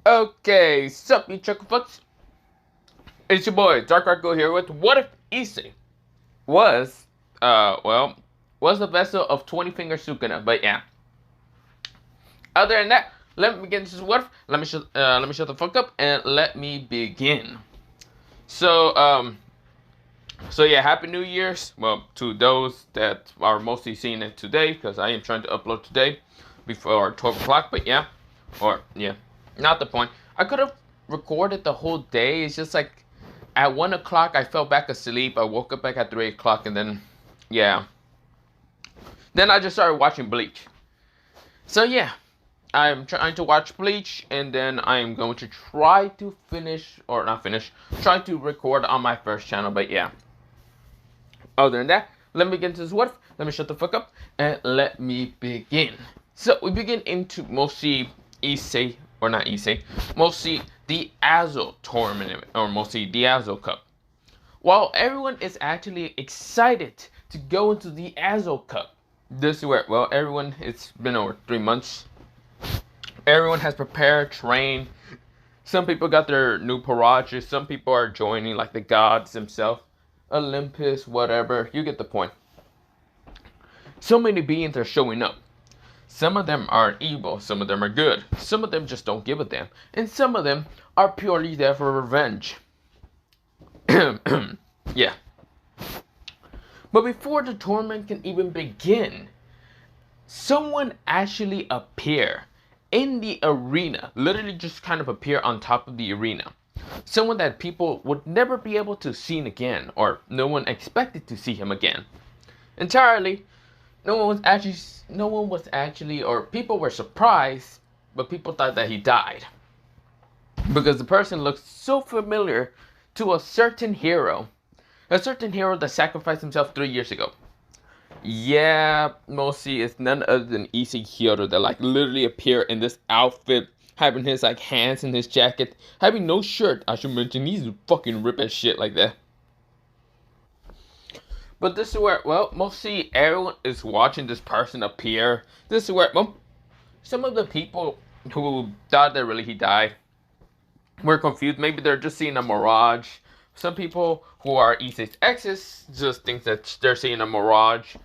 Okay, sup you chucklefucks? It's your boy Dark Arco here with What If Issei was, well, was the vessel of 20 finger Sukuna, but yeah. Other than that, let me begin. This is what if. Let me shut the fuck up and let me begin. So, so yeah, Happy New Year's. Well, to those that are mostly seeing it today, because I am trying to upload today before 12 o'clock, but yeah. Or, yeah, not the point. I could have recorded the whole day. It's just like at 1 o'clock, I fell back asleep. I woke up back at 3 o'clock, and then, yeah. Then I just started watching Bleach. So, yeah, I'm trying to watch Bleach, and then I'm going to try to finish, or not finish, try to record on my first channel, but yeah. Other than that, let me get into this what if. Let me shut the fuck up, and let me begin. So, we begin into mostly Issei, or not Issei, mostly the Azazel tournament, or mostly the Azazel Cup. While everyone is actually excited to go into the Azazel Cup, this is where, well, everyone, it's been over 3 months. Everyone has prepared, trained. Some people got their new parages. Some people are joining, like the gods themselves. Olympus, whatever. You get the point. So many beings are showing up. Some of them are evil. Some of them are good. Some of them just don't give a damn. And some of them are purely there for revenge. Yeah. But before the tournament can even begin, someone actually appear in the arena, literally just kind of appear on top of the arena. Someone that people would never be able to see again, or no one expected to see him again. Entirely, no one was actually, or people were surprised, but people thought that he died. Because the person looked so familiar to a certain hero that sacrificed himself 3 years ago. Yeah, mostly it's none other than Issei that like literally appear in this outfit, having his like hands in his jacket, having no shirt. I should mention he's fucking rip as shit like that. But this is where, well, mostly everyone is watching this person appear. This is where, well, some of the people who thought that really he died were confused. Maybe they're just seeing a mirage. Some people who are Issei's exes just think that they're seeing a mirage.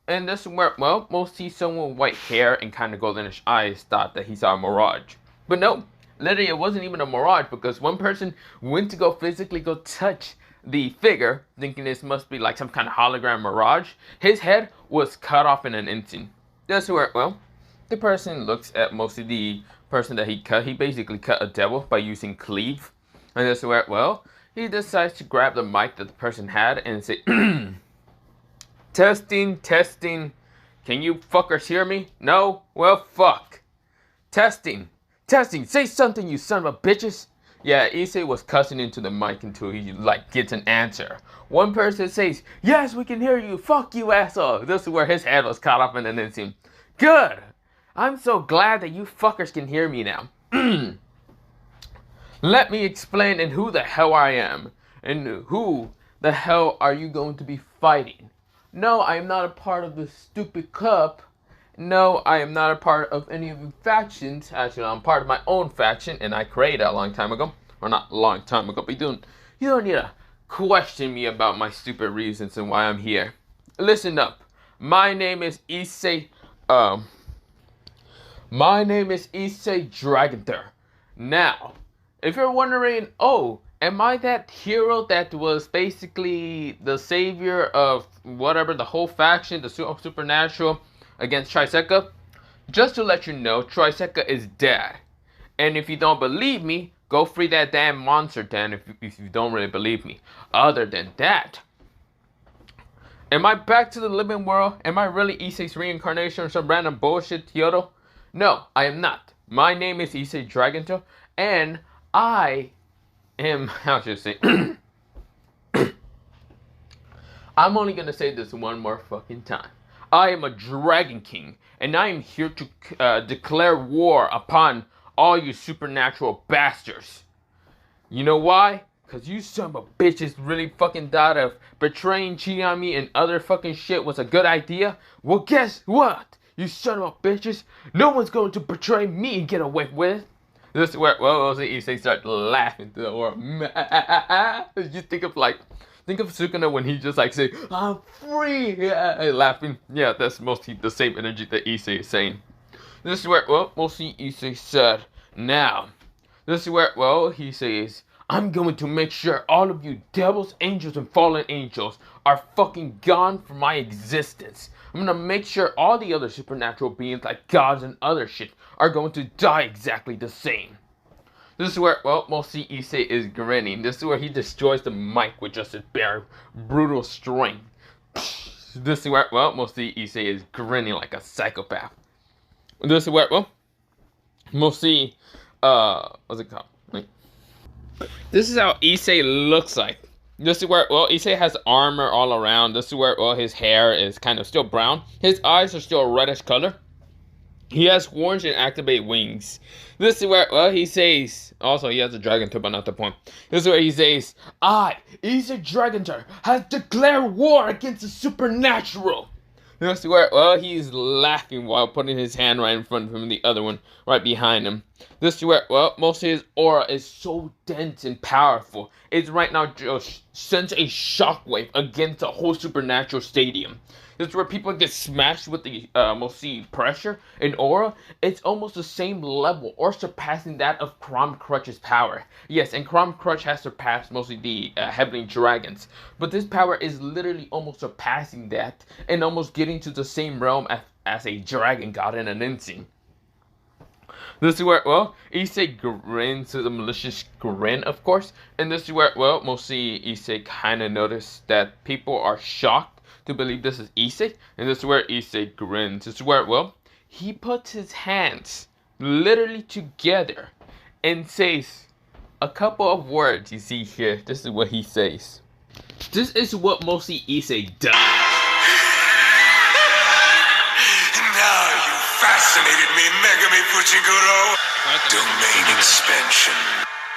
And this is where, well, mostly someone with white hair and kind of goldenish eyes thought that he saw a mirage. But no, literally it wasn't even a mirage, because one person went to go physically go touch the figure, thinking this must be like some kind of hologram mirage. His head was cut off in an instant. That's where, well, the person looks at mostly the person that he cut. He basically cut a devil by using cleave. And that's where, well, he decides to grab the mic that the person had and say, testing, testing. Can you fuckers hear me? No? Well, fuck. Testing, testing. Say something, you son of a bitches. Yeah, Issei was cussing into the mic until he, like, gets an answer. One person says, yes, we can hear you. Fuck you, asshole. This is where his head was cut off in an instant. Good. I'm so glad that you fuckers can hear me now. Let me explain in who the hell I am. And who the hell are you going to be fighting? No, I am not a part of the stupid cup. No, I am not a part of any of the factions. Actually, I'm part of my own faction, and I created it a long time ago. Or not a long time ago, but you don't need to question me about my stupid reasons and why I'm here. Listen up. My name is Issei, Dragonter. Now, if you're wondering, oh, am I that hero that was basically the savior of whatever, the whole faction, the supernatural, against Triseka? Just to let you know, Triseka is dead. And if you don't believe me, go free that damn monster then if you don't really believe me. Other than that, am I back to the living world? Am I really Issei's reincarnation or some random bullshit, Kyoto? No, I am not. My name is Issei Dragonto, and I am, how should I say, I'm only gonna say this one more fucking time. I am a Dragon King, and I am here to declare war upon all you supernatural bastards. You know why? Cause you son of a bitches really fucking thought of betraying, cheating on me, and other fucking shit was a good idea? Well, guess what? You son of a bitches, no one's going to betray me and get away with it. This is where, well, Issei start laughing to the world. You think of Sukuna when he just like say, I'm free, laughing. Yeah, that's mostly the same energy that Issei is saying. This is where, well, mostly Issei said, now, this is where, well, he says, I'm going to make sure all of you devils, angels, and fallen angels are fucking gone from my existence. I'm gonna make sure all the other supernatural beings like gods and other shit are going to die exactly the same. This is where, well, mostly Issei is grinning. This is where he destroys the mic with just his bare, brutal strength. This is where, well, mostly Issei is grinning like a psychopath. This is where, well, mostly, what's it called? This is how Issei looks like. This is where, well, Issei has armor all around. This is where, well, his hair is kind of still brown. His eyes are still a reddish color. He has horns and activate wings. This is where, well, he says, also he has a dragon too, but not the point. This is where he says, I, Issei Dragontar, has declared war against the supernatural. This is where, well, he's laughing while putting his hand right in front of him and the other one right behind him. This is where, well, most of his aura is so dense and powerful. It's right now just sends a shockwave against the whole supernatural stadium. This is where people get smashed with the mostly pressure and aura. It's almost the same level or surpassing that of Crom Crutch's power. Yes, and Crom Crutch has surpassed mostly the Heavenly Dragons. But this power is literally almost surpassing that and almost getting to the same realm as a dragon god in an instant. This is where, well, Issei grins with a malicious grin, of course. And this is where, well, mostly Issei kind of noticed that people are shocked to believe this is Issei. And this is where Issei grins. This is where, well, he puts his hands literally together and says a couple of words you see here. This is what he says. This is what mostly Issei does. Now you fascinated me, Megami Fuchiguro. Domain expansion.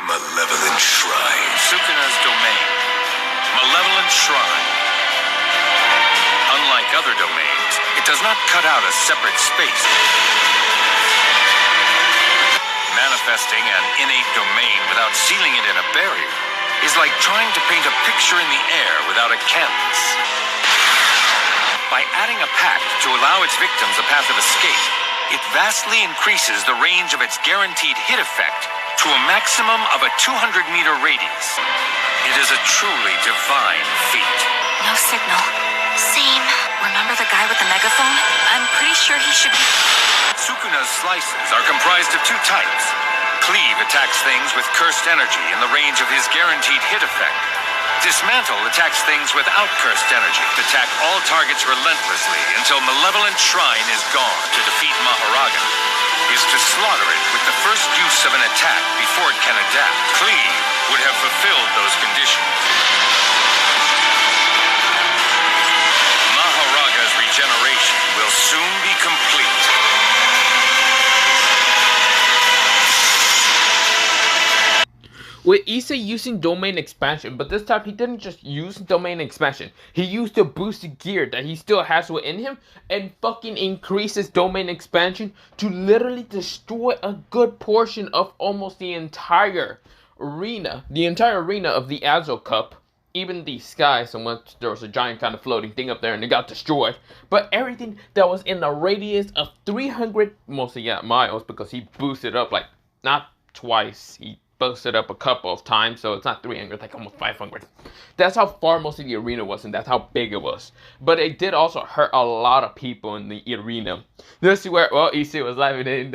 Malevolent Shrine. Sukuna's domain. Malevolent Shrine. Unlike other domains, it does not cut out a separate space. Manifesting an innate domain without sealing it in a barrier is like trying to paint a picture in the air without a canvas. By adding a pact to allow its victims a path of escape, it vastly increases the range of its guaranteed hit effect to a maximum of a 200-meter radius. It is a truly divine feat. No signal. Same. Remember the guy with the megaphone? I'm pretty sure he should be... Sukuna's slices are comprised of two types. Cleave attacks things with cursed energy in the range of his guaranteed hit effect. Dismantle attacks things without cursed energy. Attack all targets relentlessly until Malevolent Shrine is gone. To defeat Maharaga is to slaughter it with the first use of an attack before it can adapt. Cleave would have fulfilled those conditions. Maharaga's regeneration will soon be complete. With Issei using domain expansion, but this time he didn't just use domain expansion. He used the boosted gear that he still has within him and fucking increased his domain expansion to literally destroy a good portion of almost the entire arena. The entire arena of the Azazel Cup. Even the sky, somewhat, there was a giant kind of floating thing up there and it got destroyed. But everything that was in the radius of 300, mostly yeah, miles, because he boosted up like, not twice, he boosted up a couple of times, so it's not 300, like almost 500. That's how far most of the arena was, and that's how big it was. But it did also hurt a lot of people in the arena. This is where, well, Issei was laughing in.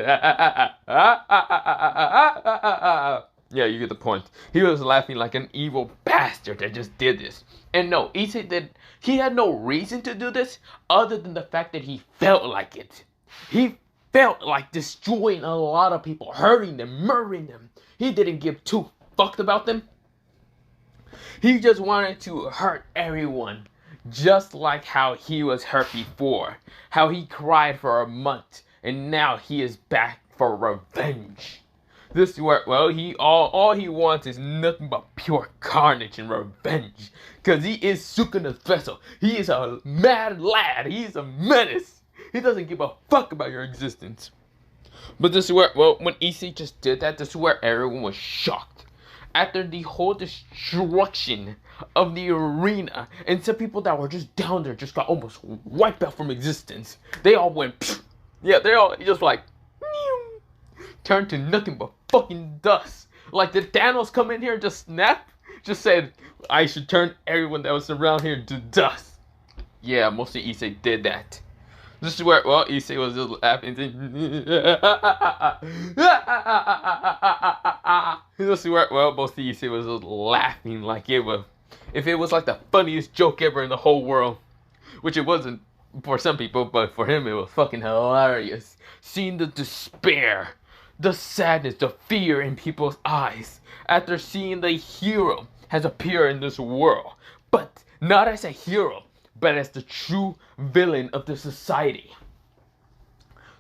Yeah, you get the point. He was laughing like an evil bastard that just did this. And no, Issei he had no reason to do this other than the fact that he felt like it. He felt like destroying a lot of people, hurting them, murdering them. He didn't give two fucks about them. He just wanted to hurt everyone, just like how he was hurt before. How he cried for a month, and now he is back for revenge. This is where, well, all he wants is nothing but pure carnage and revenge. Cause he is Sukuna's vessel. He is a mad lad. He is a menace. He doesn't give a fuck about your existence. But this is where, well, when Issei just did that, this is where everyone was shocked. After the whole destruction of the arena, and some people that were just down there just got almost wiped out from existence. They all went, pfft. Yeah, they all just like, turned to nothing but fucking dust. Like, did Thanos come in here and just snap? Just said, I should turn everyone that was around here to dust. Yeah, mostly Issei did that. This is where, well, Issei was just laughing. This is where, well, mostly Issei was just laughing like it was, if it was like the funniest joke ever in the whole world. Which it wasn't for some people, but for him it was fucking hilarious. Seeing the despair, the sadness, the fear in people's eyes after seeing the hero has appeared in this world. But not as a hero, but as the true villain of the society.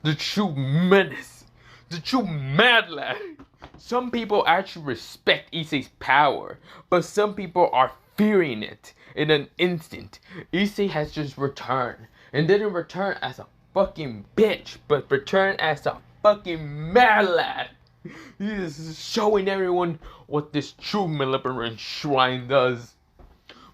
The true menace. The true mad lad. Some people actually respect Issei's power, but some people are fearing it in an instant. Issei has just returned. And didn't return as a fucking bitch, but returned as a fucking mad lad. He is showing everyone what this true malevolent shrine does.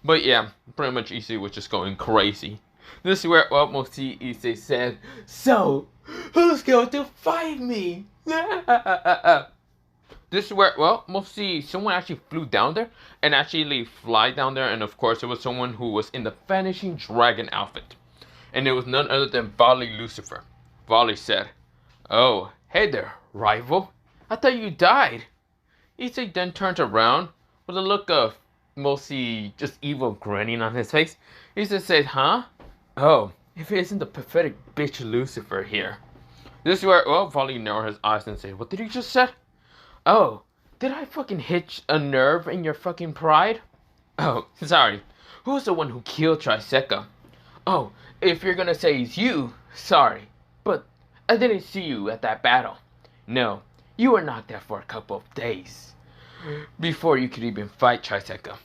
But yeah, pretty much Issei was just going crazy. This is where, well, mostly Issei said, so, who's going to fight me? This is where, well, mostly someone actually flew down there and actually fly down there. And of course, it was someone who was in the Vanishing Dragon outfit. And it was none other than Vali Lucifer. Vali said, oh, hey there, rival. I thought you died. Issei then turned around with a look of mostly just evil grinning on his face. Issei said, huh? Oh, if it isn't the pathetic bitch Lucifer here. This is where, well, Vali narrowed his eyes and said, what did he just say? Oh, did I fucking hit a nerve in your fucking pride? Oh, sorry. Who's the one who killed Triseca? Oh, if you're gonna say it's you, sorry. But I didn't see you at that battle. No, you were not there for a couple of days. Before you could even fight Triseca.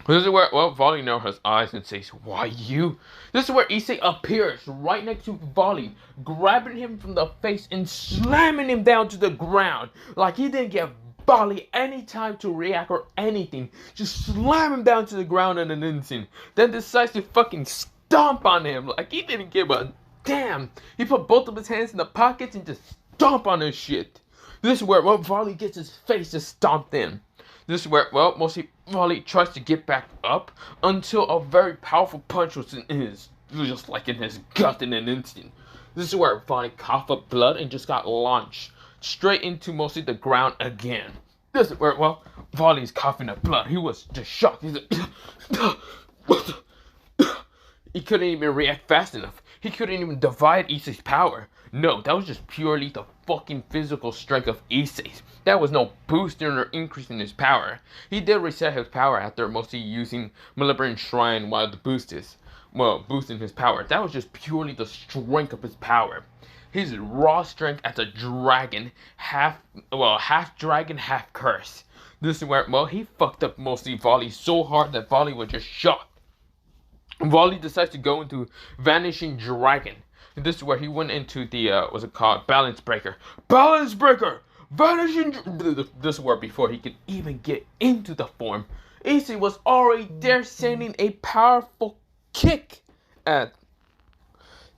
This is where, well, Vali narrows his eyes and says, why you? This is where Issei appears right next to Vali, grabbing him from the face and slamming him down to the ground. Like he didn't give Vali any time to react or anything. Just slam him down to the ground in an instant. Then decides to fucking stomp on him. Like he didn't give a damn. He put both of his hands in the pockets and just stomp on his shit. This is where, well, Vali gets his face just stomped in. This is where, well, mostly Vali tries to get back up until a very powerful punch was in his, just like in his gut in an instant. This is where Vali coughed up blood and just got launched straight into mostly the ground again. This is where, well, Vali's coughing up blood. He was just shocked. He's like, he couldn't even react fast enough. He couldn't even divide Issei's power. No, that was just purely the fucking physical strength of Issei. That was no boosting or increasing his power. He did reset his power after mostly using Malevolent Shrine while the boost is, well, boosting his power. That was just purely the strength of his power. His raw strength as a dragon, half dragon, half curse. This is where, well, he fucked up mostly Vali so hard that Vali was just shocked. Vali decides to go into Vanishing Dragon. And this is where he went into the, what's it called? Balance Breaker. Balance Breaker! Vanishing... This is where before he could even get into the form, Issei was already there sending a powerful kick at...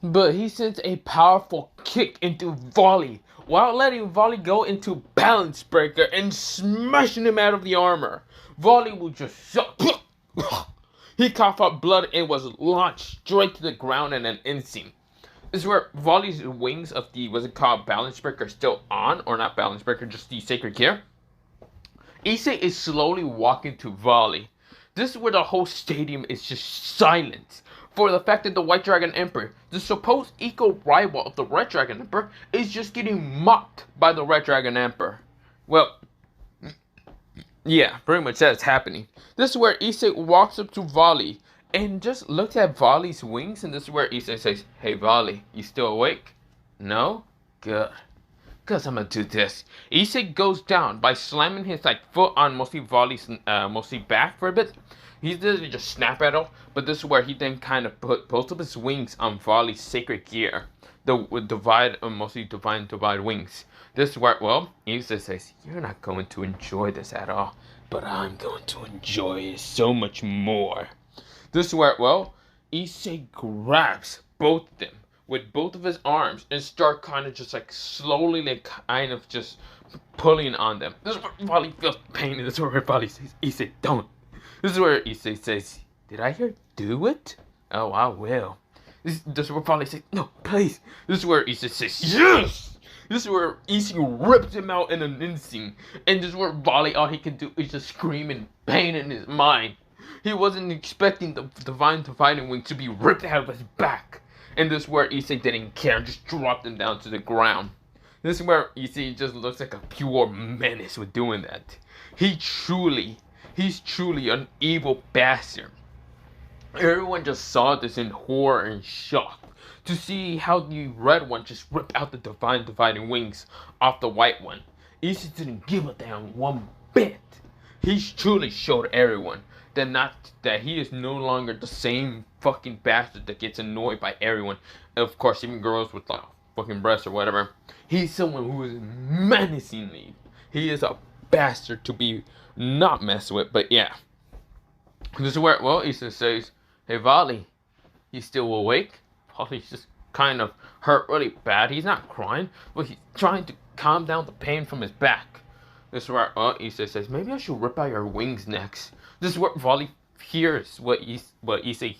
But he sends a powerful kick into Vali, while letting Vali go into Balance Breaker and smashing him out of the armor. Vali will just... He coughed up blood and was launched straight to the ground in an instant. This is where Vali's wings of the, what's it called, Balance Breaker are still on, or not Balance Breaker, just the Sacred Gear. Issei is slowly walking to Vali. This is where the whole stadium is just silent. For the fact that the White Dragon Emperor, the supposed eco-rival of the Red Dragon Emperor, is just getting mocked by the Red Dragon Emperor. Well, yeah, pretty much that's happening. This is where Issei walks up to Vali and just looks at Vali's wings, and this is where Issei says, hey Vali, you still awake? No? Good. Cause I'm gonna do this. Issei goes down by slamming his foot on mostly Vali's mostly back for a bit. He doesn't just snap at all, but this is where he then kind of put both of his wings on Vali's Sacred Gear. mostly divide wings. This is where, well, Issei says, "You're not going to enjoy this at all, but I'm going to enjoy it so much more." This is where, well, Issei grabs both of them with both of his arms and start kind of just like slowly, like kind of just pulling on them. This is where Vali feels pain, and this is where Vali says, "Issei, don't." This is where Issei says, "Did I hear do it? Oh, I will." This is where Vali says, "No, please." This is where Issei says, "Yes!" This is where Issei rips him out in an instant. And this is where Vali, all he can do is just scream in pain in his mind. He wasn't expecting the divine dividing wing to be ripped out of his back. And this is where Issei didn't care, just dropped him down to the ground. This is where Issei just looks like a pure menace with doing that. He's truly an evil bastard. Everyone just saw this in horror and shock to see how the red one just ripped out the divine dividing wings off the white one. Issei didn't give a damn one bit. He truly showed everyone that he is no longer the same fucking bastard that gets annoyed by everyone. Of course, even girls with like fucking breasts or whatever. He's someone who is menacingly. He is a bastard to be not messed with. But yeah, this is where, well, Issei says, "Hey Vali, you still awake?" Vali's just kind of hurt really bad. He's not crying, but he's trying to calm down the pain from his back. This is where, Issei says, "Maybe I should rip out your wings next." This is where Vali hears what Issei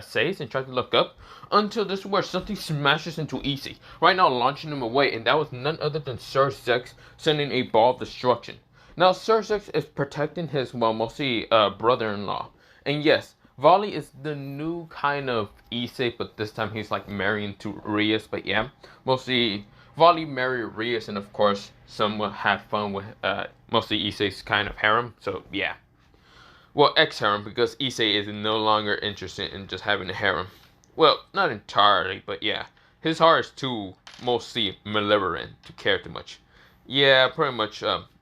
says and tries to look up, until this is where something smashes into Issei, right now launching him away, and that was none other than Sirzechs sending a ball of destruction. Now Sirzechs is protecting his, well, mostly brother-in-law. And yes, Vali is the new kind of Issei, but this time he's like marrying to Rias. But yeah, mostly Vali married Rias, and of course some will have fun with mostly Issei's kind of harem. So yeah, well, ex-harem, because Issei is no longer interested in just having a harem. Well, not entirely, but yeah, his heart is too mostly malevolent to care too much. Yeah, pretty much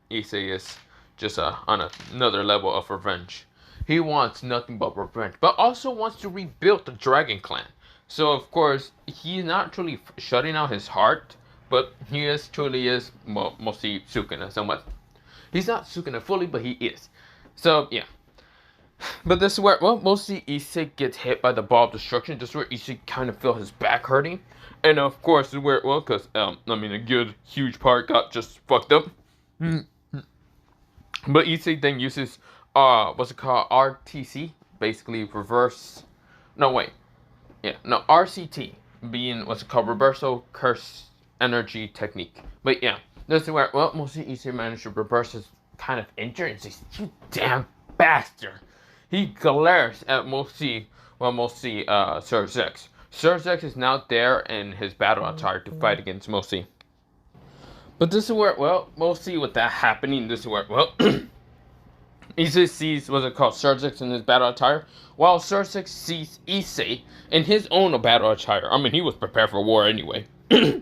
Issei is just on another level of revenge. He wants nothing but revenge, but also wants to rebuild the Dragon Clan. So of course, he's not truly shutting out his heart, but he truly is, well, mostly Sukuna somewhat. He's not Sukuna fully, but he is. So yeah. But this is where, well, mostly Issei gets hit by the ball of destruction. This is where Issei kind of feels his back hurting. And of course, this is where, well, because, I mean, a good, huge part got just fucked up. But Issei then uses, what's it called, RTC, basically reverse, no wait, yeah, no, RCT, being what's it called, reversal curse energy technique. But yeah, this is where, well, mostly Issei managed to reverse his kind of injury and says, "You damn bastard." He glares at mostly Sirzechs. Sirzechs is now there in his battle attire to fight against Mosi. But this is where, well, mostly with that happening, this is where, well, Issei sees, what's it called, Sirzechs in his battle attire, while Sirzechs sees Issei in his own battle attire. I mean, he was prepared for war anyway. This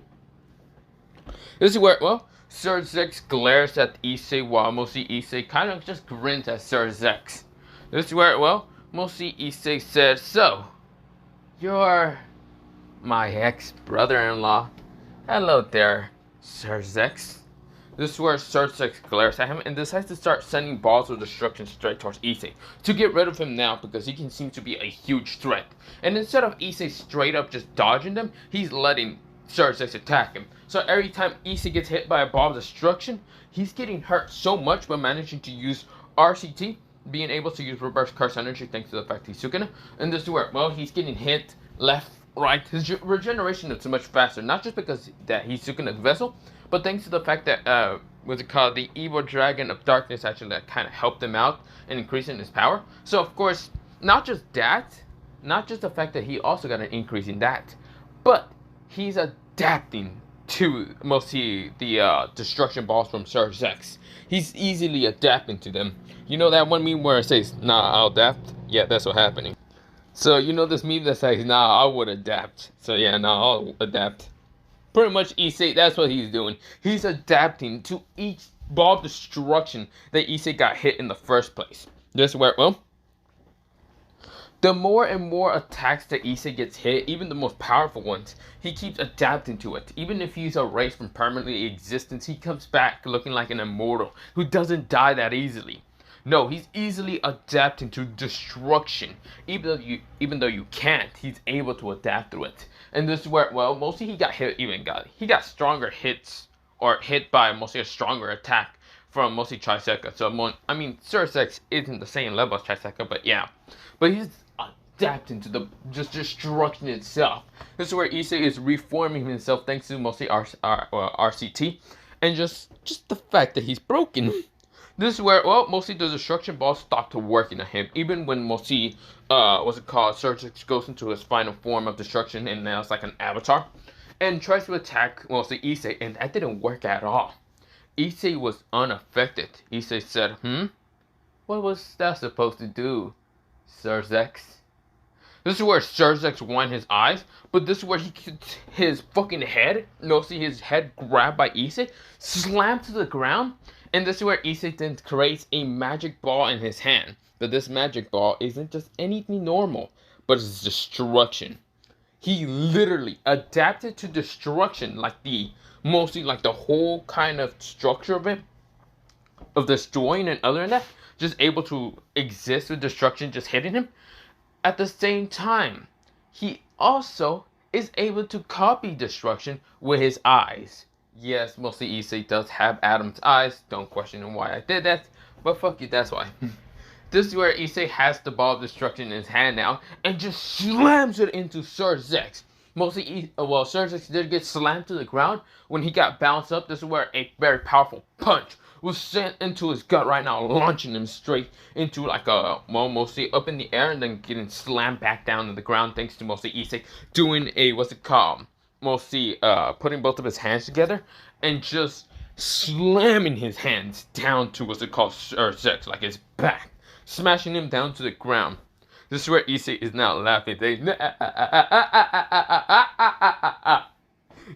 is where, well, Sirzechs glares at Issei, while mostly Issei kind of just grins at Sirzechs. This is where, well, mostly Issei says, "So, you're my ex-brother-in-law. Hello there, Sirzechs." This is where Sirzechs glares at him and decides to start sending balls of destruction straight towards Issei to get rid of him now, because he can seem to be a huge threat. And instead of Issei straight up just dodging them, he's letting Sirzechs attack him. So every time Issei gets hit by a ball of destruction, he's getting hurt so much by managing to use RCT, being able to use reverse curse energy thanks to the fact he's Sukuna. And this is where, well, he's getting hit left, right. His regeneration is so much faster, not just because that he's Sukuna's vessel, but thanks to the fact that, what's it called, the evil dragon of darkness actually kind of helped him out in increasing his power. So of course, not just that, not just the fact that he also got an increase in that, but he's adapting to mostly the destruction balls from Sirzechs. He's easily adapting to them. You know that one meme where it says, "Nah, I'll adapt"? Yeah, that's what's happening. So you know this meme that says, "Nah, I would adapt." So yeah, nah, I'll adapt. Pretty much Issei, that's what he's doing. He's adapting to each ball of destruction that Issei got hit in the first place. This is where, well, The more and more attacks that Issei gets hit, even the most powerful ones, he keeps adapting to it. Even if he's erased from permanently existence, he comes back looking like an immortal who doesn't die that easily. No, he's easily adapting to destruction. Even though you can't, he's able to adapt to it. And this is where, well, mostly he got stronger hits, or hit by mostly a stronger attack from mostly Triseka. So I mean, Sirzechs isn't the same level as Triseka, but yeah. But he's adapting to the just destruction itself. This is where Issei is reforming himself thanks to mostly RCT, and just the fact that he's broken. This is where, well, mostly the destruction ball stopped working on him. Even when mostly, Sirzechs goes into his final form of destruction, and now it's like an avatar, and tries to attack mostly Issei, and that didn't work at all. Issei was unaffected. Issei said, what was that supposed to do, Sirzechs? This is where Sirzechs won his eyes, but this is where he gets his fucking head, mostly his head grabbed by Issei, slammed to the ground. And this is where Issei then creates a magic ball in his hand. But this magic ball isn't just anything normal, but it's destruction. He literally adapted to destruction, mostly like the whole kind of structure of it, of destroying, and other than that, just able to exist with destruction just hitting him. At the same time, he also is able to copy destruction with his eyes. Yes, mostly Issei does have Adam's eyes. Don't question why I did that. But fuck you, that's why. This is where Issei has the ball of destruction in his hand now, and just slams it into Sirzechs. Mostly, Sirzechs did get slammed to the ground when he got bounced up. This is where a very powerful punch was sent into his gut right now, launching him straight into mostly up in the air, and then getting slammed back down to the ground thanks to mostly Issei doing mostly putting both of his hands together and just slamming his hands down to Sirzechs, like his back, smashing him down to the ground. This is where Issei is now laughing.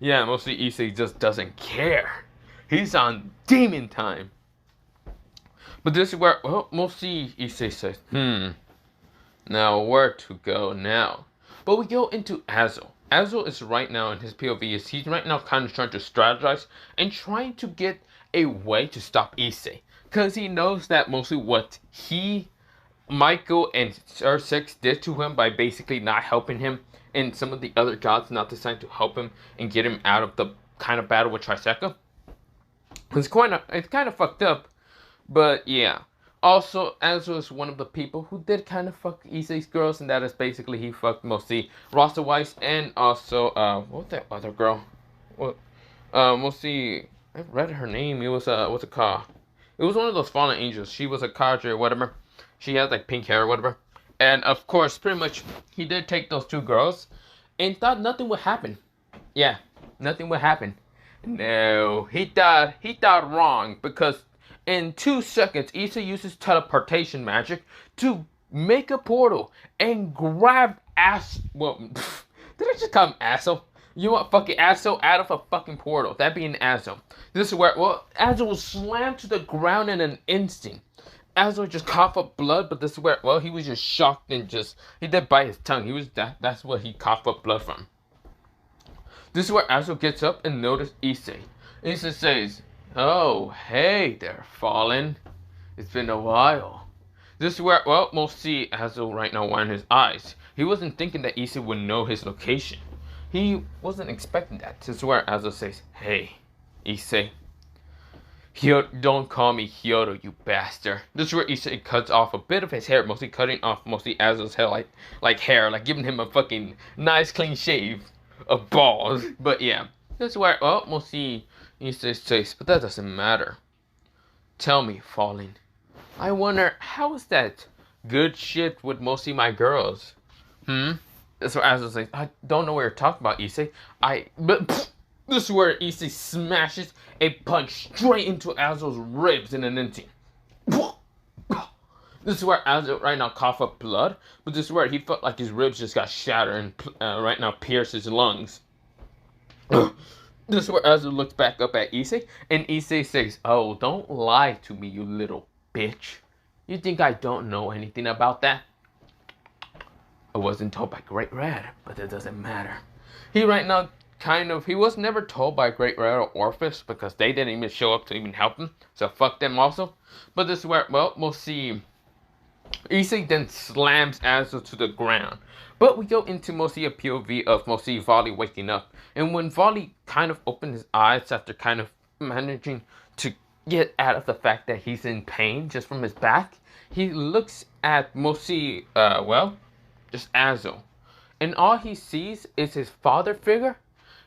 Yeah, mostly Issei just doesn't care. He's on demon time. But this is where, well, mostly Issei says, now where to go now? But we go into Azazel. Azazel is right now in his POV, he's right now kind of trying to strategize and trying to get a way to stop Issei. Because he knows that mostly what Michael and Sirzechs did to him by basically not helping him, and some of the other gods not deciding to help him and get him out of the kind of battle with Triseka. It's kind of fucked up, but yeah. Also, Azazel is one of the people who did kind of fuck Issei's girls, and that is basically he fucked mostly Rasta Weiss and also what's that other girl? Mostly I read her name. It was what's it called? It was one of those fallen angels. She was a cadre or whatever. She had like pink hair or whatever. And of course, pretty much he did take those two girls and thought nothing would happen. Yeah, nothing would happen. No, he thought wrong, because in 2 seconds, Issei uses teleportation magic to make a portal and grab did I just call him Azazel? You want fucking Azazel out of a fucking portal? That being Azazel. This is where, Azazel was slammed to the ground in an instant. Azazel just coughed up blood, but this is where, he was just shocked and he did bite his tongue. That's what he coughed up blood from. This is where Azazel gets up and notices Issei. Issei says, oh, hey there, Fallen. It's been a while. This is where, mostly Azazel right now winding his eyes. He wasn't thinking that Issei would know his location. He wasn't expecting that. This is where Azazel says, hey, Issei. Don't call me Hyoto, you bastard. This is where Issei cuts off a bit of his hair, mostly cutting off Azazel's hair, like hair, like giving him a fucking nice clean shave of balls. But yeah, this is where, mostly Issei says, but that doesn't matter. Tell me, Fallen. I wonder, how is that good shit with mostly my girls? That's where Azazel says, I don't know what you're talking about, Issei. This is where Issei smashes a punch straight into Azazel's ribs in an instant. This is where Azazel right now coughed up blood, but this is where he felt like his ribs just got shattered and right now pierced his lungs. This is where Azazel looks back up at Issei, and Issei says, oh, don't lie to me, you little bitch. You think I don't know anything about that? I wasn't told by Great Red, but that doesn't matter. He right now he was never told by Great Red or Orpheus because they didn't even show up to even help him. So fuck them also. But this is where, well, we'll see. Issei then slams Azazel to the ground. But we go into mostly a POV of mostly Vali waking up. And when Vali kind of opened his eyes after kind of managing to get out of the fact that he's in pain just from his back, he looks at mostly, just Azazel. And all he sees is his father figure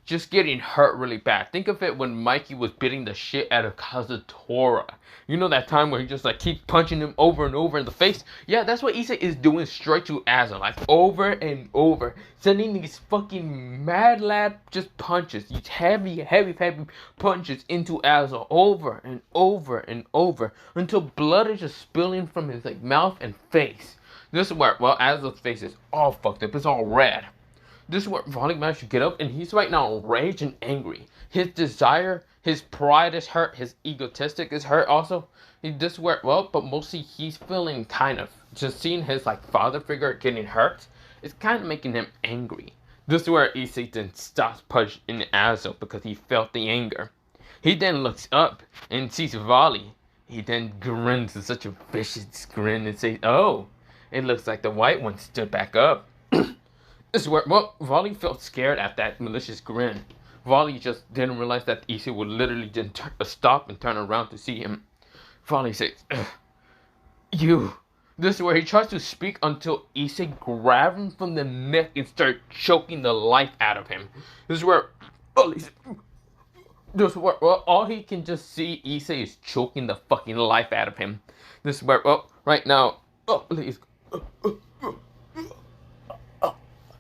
just getting hurt really bad. Think of it when Mikey was beating the shit out of Kazutora. You know that time where he just like keeps punching him over and over in the face? Yeah, that's what Issei is doing straight to Azazel. Like over and over. Sending these fucking mad lad just punches. These heavy punches into Azazel over and over and over. Until blood is just spilling from his like mouth and face. This is where, well, Azazel's face is all fucked up. It's all red. This is where Vali managed to get up, and he's right now enraged and angry. His desire, his pride is hurt, his egotistic is hurt also. This is where, well, but mostly he's feeling kind of, just seeing his like father figure getting hurt, it's kind of making him angry. This is where Issei then stops punching Azazel because he felt the anger. He then looks up and sees Vali. He then grins with such a vicious grin and says, "Oh, it looks like the white one stood back up." This is where, well, Vali felt scared at that malicious grin. Vali just didn't realize that Issei would literally just stop and turn around to see him. Vali says, "You." This is where he tries to speak until Issei grabs him from the neck and starts choking the life out of him. This is where, well, all he can just see Issei is choking the fucking life out of him. This is where, well, right now,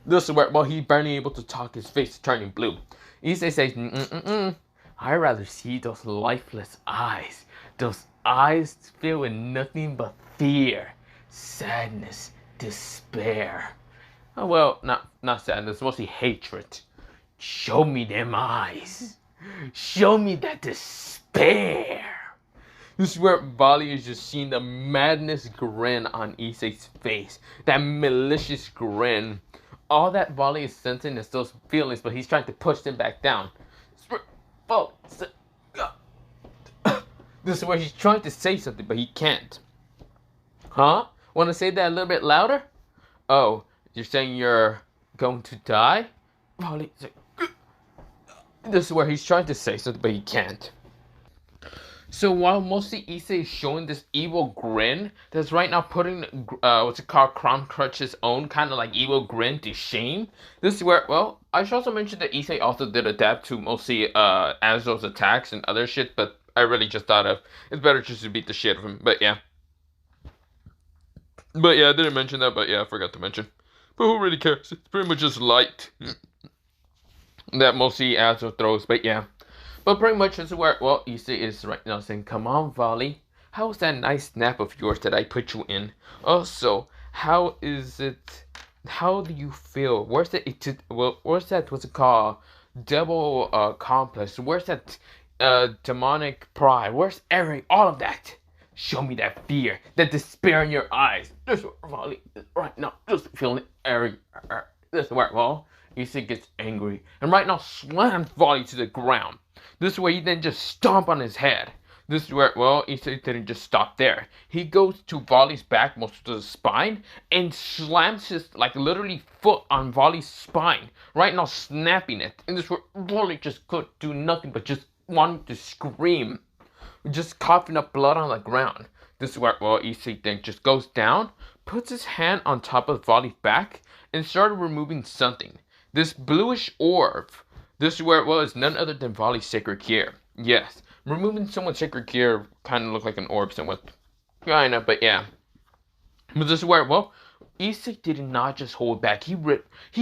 this is where, well, he's barely able to talk, his face is turning blue. Issei says, I'd rather see those lifeless eyes. Those eyes filled with nothing but fear, sadness, despair. Oh, well, not sadness, mostly hatred. Show me them eyes. Show me that despair. This is where Vali is just seeing the madness grin on Issei's face. That malicious grin. All that Vali is sensing is those feelings, but he's trying to push them back down. This is where he's trying to say something, but he can't. Huh? Want to say that a little bit louder? Oh, you're saying you're going to die? Vali, this is where he's trying to say something, but he can't. So while mostly Issei is showing this evil grin, that's right now putting, Crown Crutch's own kind of like evil grin to shame. This is where, well, I should also mention that Issei also did adapt to mostly Azazel's attacks and other shit, but I really just thought of, it's better just to beat the shit of him, but yeah. But yeah, I didn't mention that, but yeah, I forgot to mention. But who really cares? It's pretty much just light that mostly Azazel throws, but yeah. But pretty much this is where, well, Issei is right now saying, come on, Vali. How was that nice snap of yours that I put you in? Also, how is it, how do you feel? Where's that, what's it called? Double complex. Where's that demonic pride? Where's all of that? Show me that fear, that despair in your eyes. This is where Vali is right now just feeling airy. This is where, well, Issei gets angry. And right now slams Vali to the ground. This is where he then just stomp on his head. This is where, well, Issei didn't just stop there. He goes to Vali's back, most to the spine, and slams his, like, literally foot on Vali's spine. Right now, snapping it. And this is where Vali just could do nothing but just wanting to scream. Just coughing up blood on the ground. This is where, well, Issei then just goes down, puts his hand on top of Vali's back, and started removing something. This bluish orb. This is where it was none other than Vali's sacred gear. Yes, removing someone's sacred gear kind of looked like an orb somewhat. Kinda, but yeah. But this is where, well, Issei did not just hold back. He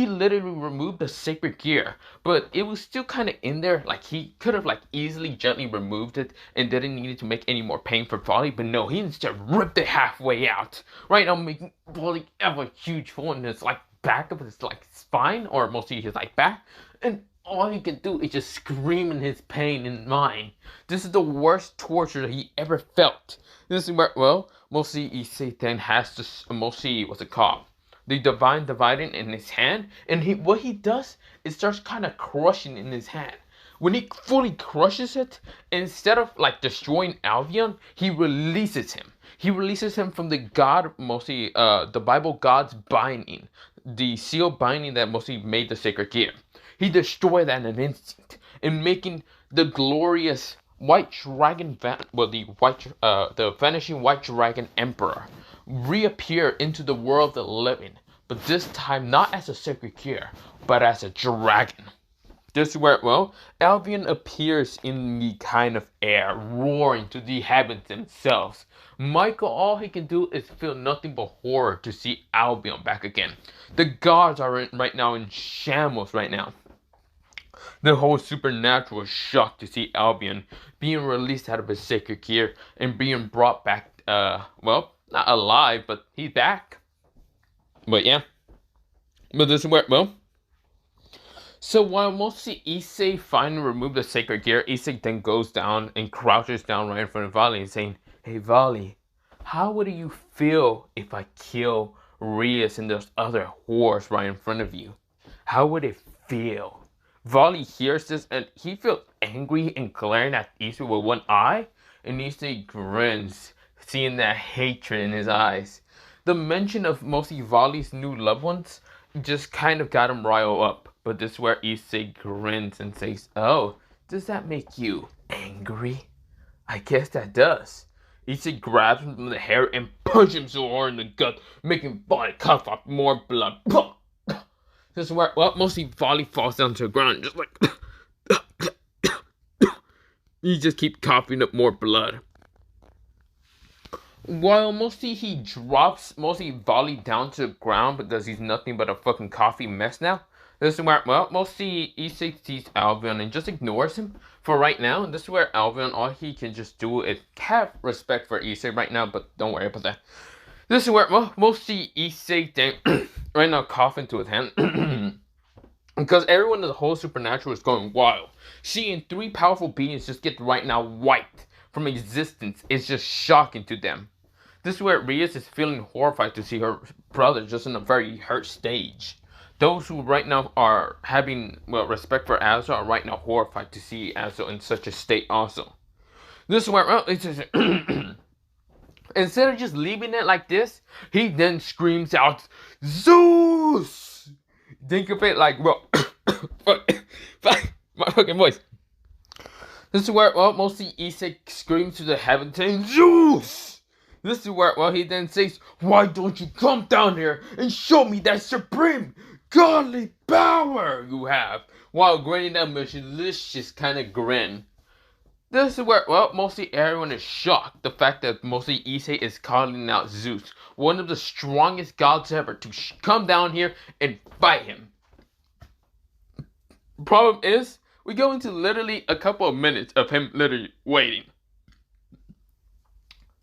literally removed the sacred gear. But it was still kind of in there. Like, he could have, like, easily, gently removed it and didn't need to make any more pain for Vali. But no, he instead ripped it halfway out. Right now, making Vali have a huge hole in his, like, back of his, like, spine. Or mostly his, like, back. And all he can do is just scream in his pain and mine. This is the worst torture that he ever felt. This is where, well, mostly Issei then has to, mostly, what's it called? the divine dividing in his hand, and what he does is starts kind of crushing in his hand. When he fully crushes it, instead of like destroying Albion, he releases him. He releases him from the god, mostly the Bible God's binding, the seal binding that mostly made the sacred gear. He destroyed that in an instant, and making the glorious white dragon, the vanishing white dragon emperor, reappear into the world of the living, but this time not as a sacred gear, but as a dragon. This is where, well, Albion appears in the kind of air, roaring to the heavens themselves. Michael, all he can do is feel nothing but horror to see Albion back again. The gods are right now in shambles right now. The whole supernatural is shocked to see Albion being released out of his sacred gear and being brought back, well, not alive, but he's back. But yeah. But this is where, well, so while mostly Issei finally removed the sacred gear, Issei then goes down and crouches down right in front of Vali and saying, "Hey Vali, how would you feel if I kill Rias and those other whores right in front of you? How would it feel?" Vali hears this and he feels angry and glaring at Issei with one eye, and Issei grins, seeing that hatred in his eyes. The mention of mostly Vali's new loved ones just kind of got him riled up. But this is where Issei grins and says, "Oh, does that make you angry?" "I guess that does." Issei grabs him from the hair and punches him so hard in the gut, making Vali cough up more blood. This is where, well, mostly Vali falls down to the ground, just like he just keeps coughing up more blood. While mostly he drops mostly Vali down to the ground because he's nothing but a fucking coffee mess now. This is where, well, mostly Issei sees Albion and just ignores him for right now. And this is where Albion, all he can just do is have respect for Issei right now, but don't worry about that. This is where, well, mostly Issei then right now coughing to his hand. Because everyone in the whole supernatural is going wild. Seeing three powerful beings just get right now wiped from existence is just shocking to them. This is where Rias is feeling horrified to see her brother just in a very hurt stage. Those who right now are having, well, respect for Azazel are right now horrified to see Azazel in such a state also. This is where, well, it's just, instead of just leaving it like this, he then screams out, "Zeus!" Think of it like, well, fuck, my fucking voice. This is where, well, mostly Issei screams to the heavens saying, "Zeus!" This is where, well, he then says, "Why don't you come down here and show me that supreme godly power you have?" While grinning that malicious kind of grin. This is where, well, mostly everyone is shocked. The fact that mostly Issei is calling out Zeus, one of the strongest gods ever, to come down here and fight him. Problem is, we go into literally a couple of minutes of him literally waiting.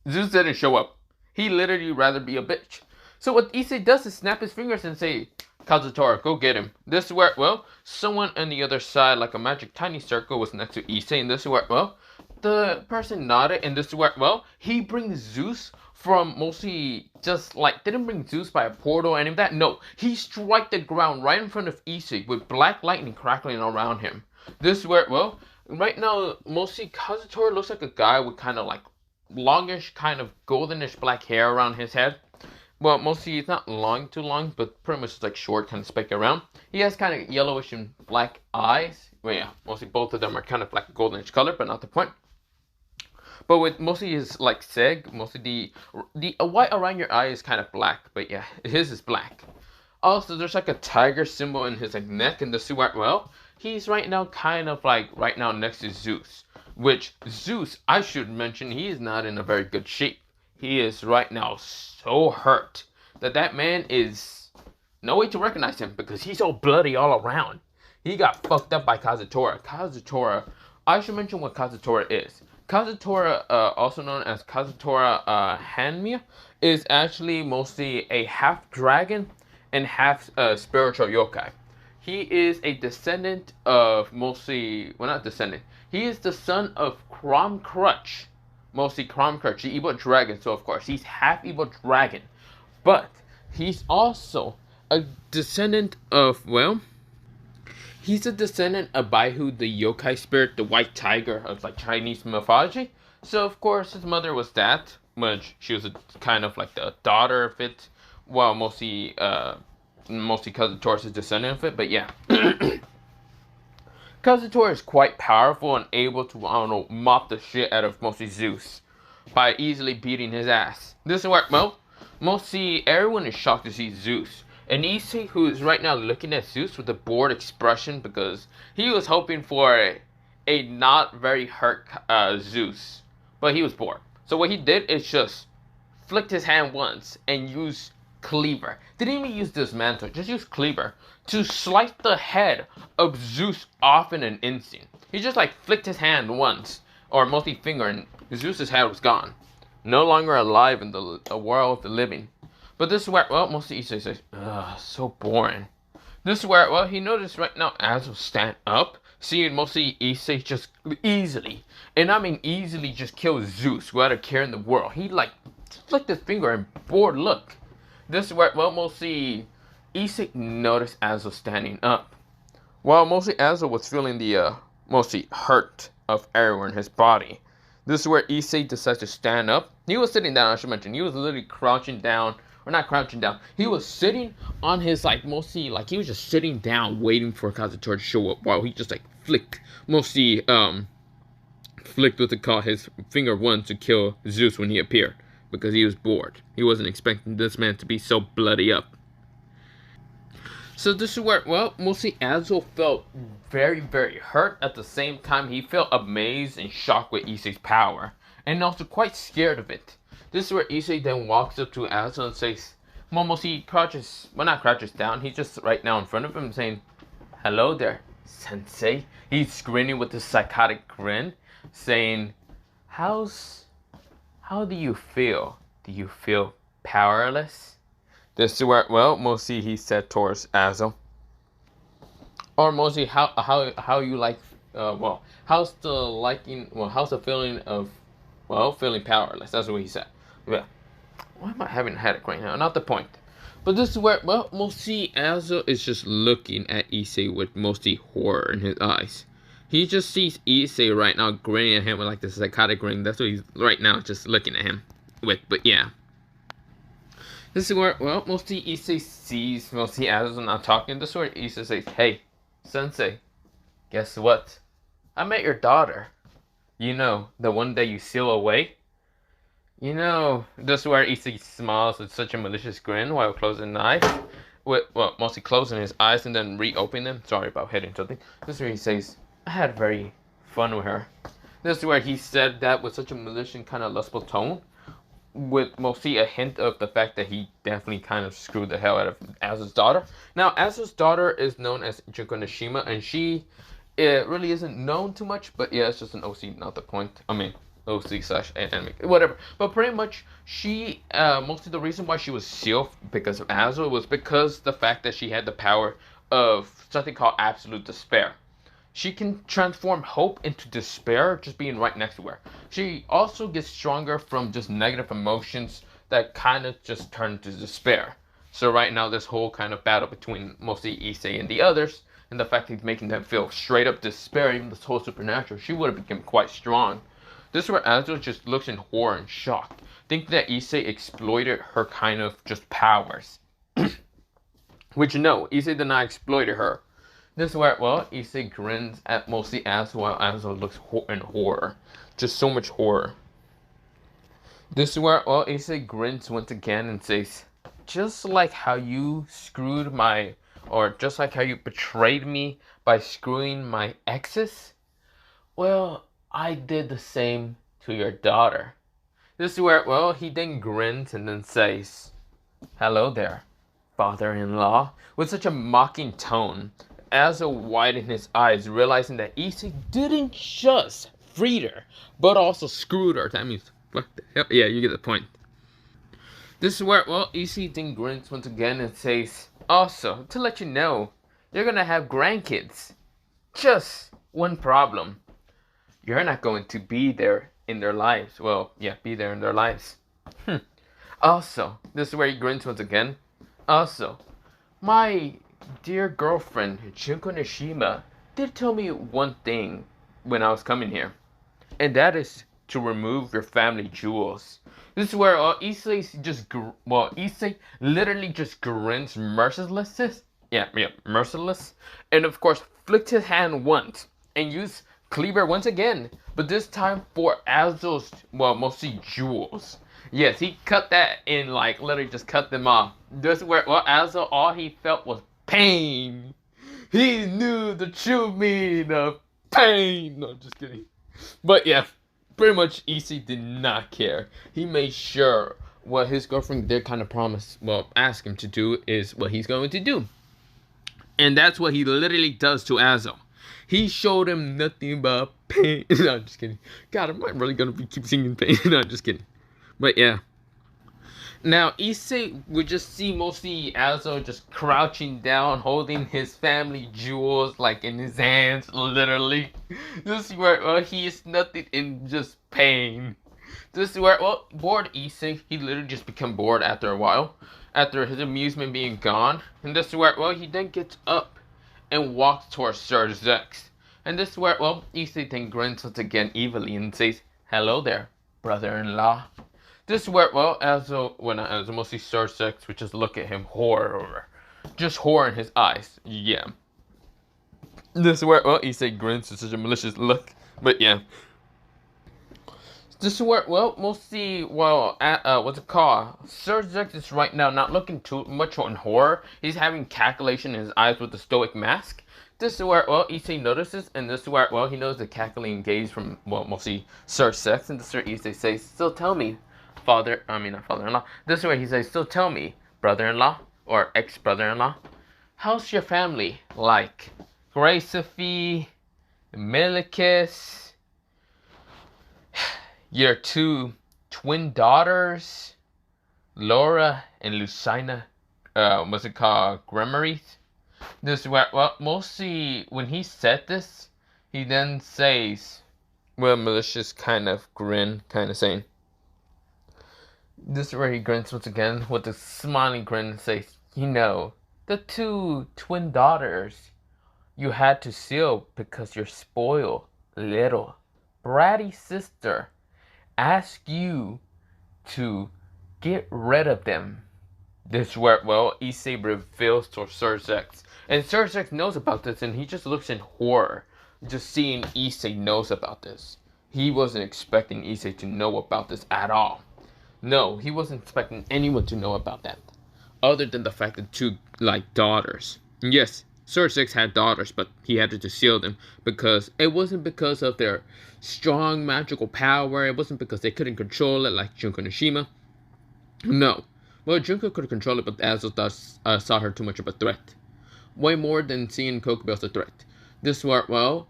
Zeus didn't show up. He literally rather be a bitch. So what Issei does is snap his fingers and say, "Kazutora, go get him." This is where, well, someone on the other side, like a magic tiny circle, was next to Issei. And this is where, well, the person nodded. And this is where, well, he brings Zeus from mostly just like, didn't bring Zeus by a portal or any of that. No, he struck the ground right in front of Issei with black lightning crackling around him. This is where, well, right now, mostly Kazutora looks like a guy with kind of like longish, kind of goldenish black hair around his head. Well, mostly it's not long, too long, but pretty much like short, kind of spiky around. He has kind of yellowish and black eyes. Well, yeah, mostly both of them are kind of like goldenish color, but not the point. But with mostly his like seg, mostly the white around your eye is kind of black, but yeah, his is black. Also, there's like a tiger symbol in his like neck, and the suit, well, he's right now kind of like right now next to Zeus. Which Zeus, I should mention, he is not in a very good shape. He is right now so hurt that man is no way to recognize him because he's all bloody all around. He got fucked up by Kazutora. Kazutora, I should mention what Kazutora is. Kazutora, also known as Kazutora Hanmiya, is actually mostly a half dragon and half spiritual yokai. He is a descendant of mostly, well, not descendant. He is the son of Crom Crutch. Mostly Crom Crutch, the evil dragon. So, of course, he's half evil dragon. But he's also a descendant of, well, he's a descendant of Baihu, the yokai spirit, the white tiger of like Chinese mythology. So of course his mother was that, which she was a, kind of like the daughter of it, well mostly Cousin Taurus is descendant of it. But yeah, Cousin Taurus is quite powerful and able to, I don't know, mop the shit out of mostly Zeus by easily beating his ass. This is where, well, mostly everyone is shocked to see Zeus. And Issei, who is right now looking at Zeus with a bored expression because he was hoping for a not very hurt Zeus. But he was bored. So what he did is just flicked his hand once and used Cleaver. Didn't even use Dismantle, just used Cleaver to slice the head of Zeus off in an instant. He just like flicked his hand once, or mostly finger, and Zeus's head was gone. No longer alive in the world of the living. But this is where, well, mostly Issei says, ugh, so boring. This is where, well, he noticed right now Azazel stand up, seeing mostly Issei just easily, and I mean easily, just kill Zeus without a care in the world. He like flicked his finger and bored look. This is where, well, mostly Issei noticed Azazel standing up. While mostly Azazel was feeling the mostly hurt of everywhere in his body. This is where Issei decides to stand up. He was sitting down, I should mention. He was literally crouching down. Or not crouching down. He was sitting on his, like, mostly, like, he was just sitting down waiting for Kazutora to show up while he just, like, flicked. Mostly, flicked with his finger once to kill Zeus when he appeared. Because he was bored. He wasn't expecting this man to be so bloody up. So this is where, well, mostly Azazel felt very, very hurt. At the same time, he felt amazed and shocked with Issei's power. And also quite scared of it. This is where Issei then walks up to Azazel and says, mostly crouches, well not crouches down, he's just right now in front of him saying, hello there, sensei. He's grinning with this psychotic grin, saying, how do you feel? Do you feel powerless? This is where, well, mostly he said towards Azazel. Or mostly how you like, well, how's the liking, well, how's the feeling of, well, feeling powerless. That's what he said. Yeah. Why am I having a headache right now? Not the point. But this is where, well, mostly Azazel is just looking at Issei with mostly horror in his eyes. He just sees Issei right now grinning at him with like this psychotic grin. That's what he's right now just looking at him with. But yeah. This is where, well, mostly Issei sees mostly Azazel not talking. This is where Issei says, hey, sensei, guess what? I met your daughter. You know, the one that you seal away? You know, this is where Issei smiles with such a malicious grin while closing the eyes. Well, mostly closing his eyes and then reopening them. Sorry about hitting something. This is where he says, I had very fun with her. This is where he said that with such a malicious kind of lustful tone. With mostly a hint of the fact that he definitely kind of screwed the hell out of Azazel's daughter. Now, Azazel's daughter is known as Junko Nishima, and it really isn't known too much, but yeah, it's just an OC, not the point. I mean, OC/anime, whatever. But pretty much, she, mostly the reason why she was sealed because of Azazel was because the fact that she had the power of something called absolute despair. She can transform hope into despair just being right next to her. She also gets stronger from just negative emotions that kind of just turn to despair. So right now, this whole kind of battle between mostly Issei and the others, and the fact that he's making them feel straight up despair, even this whole supernatural, she would have become quite strong. This is where Azazel just looks in horror and shock, thinking that Issei exploited her kind of just powers. Which no, Issei did not exploit her. This is where, well, Issei grins at mostly Azazel while Azazel looks in horror. Just so much horror. This is where, well, Issei grins once again and says, just like how you screwed just like how you betrayed me by screwing my exes, well, I did the same to your daughter. This is where, well, he then grins and then says, hello there, father-in-law, with such a mocking tone. Azazel widened his eyes, realizing that Issei didn't just free her, but also screwed her. That means, what the hell? Yeah, you get the point. This is where, well, Issei then grins once again and says, also, to let you know, you're gonna have grandkids. Just one problem. You're not going to be there in their lives. Well, yeah, be there in their lives. Also, this is where he grins once again. Also, my dear girlfriend, Junko Nishima, did tell me one thing when I was coming here. And that is to remove your family jewels. This is where Issei Issei literally just grins merciless. Yeah, merciless. And of course, flicked his hand once and used Cleaver once again, but this time for Azazel's, mostly jewels. Yes, he cut that in, like, literally just cut them off. This is where, Azazel, all he felt was pain. He knew the true meaning of pain. No, just kidding. But yeah, pretty much Issei did not care. He made sure what his girlfriend did kind of promise, ask him to do is what he's going to do. And that's what he literally does to Azazel. He showed him nothing but pain. No, I'm just kidding. God, am I really going to keep singing pain? No, I'm just kidding. But yeah. Now, Issei would just see mostly Azazel just crouching down, holding his family jewels, like, in his hands, literally. This is where, he is nothing in just pain. This is where, bored Issei, he literally just become bored after a while, after his amusement being gone. And this is where, he then gets up and walks towards Sirzechs. And this is where, Issei then grins once again evilly and says, "Hello there, brother-in-law." This is where, as mostly Sirzechs would just look at him, horror. Just horror in his eyes. Yeah. This is where, Issei grins with such a malicious look. But yeah. This is where, mostly, what's it called? Sirzechs is right now not looking too much on horror. He's having calculation in his eyes with the stoic mask. This is where, Issei notices, and this is where, he knows the cackling gaze from, mostly Sirzechs. And this is where Issei says, "Still tell me, not father-in-law. This is where he says, "Still tell me, brother-in-law, or ex-brother-in-law, how's your family like? Graceophy, Milikis, your two twin daughters, Laura and Lucina, what's it called, Grimoires?" This is where, mostly when he said this, he then says, malicious kind of grin, kind of saying, this is where he grins once again with a smiling grin and says, the two twin daughters you had to seal because your spoiled little bratty sister asked you to get rid of them. This is where, Issei reveals to Sirzechs. And Sirzechs knows about this and he just looks in horror. Just seeing Issei knows about this. He wasn't expecting Issei to know about this at all. No, he wasn't expecting anyone to know about that. Other than the fact that two, daughters. Yes, Sirzechs had daughters, but he had to seal them because it wasn't because of their strong magical power. It wasn't because they couldn't control it like Junko Nishima. No. Well, Junko could control it, but Azazel saw her too much of a threat. Way more than seeing Kokobe as a threat. This was,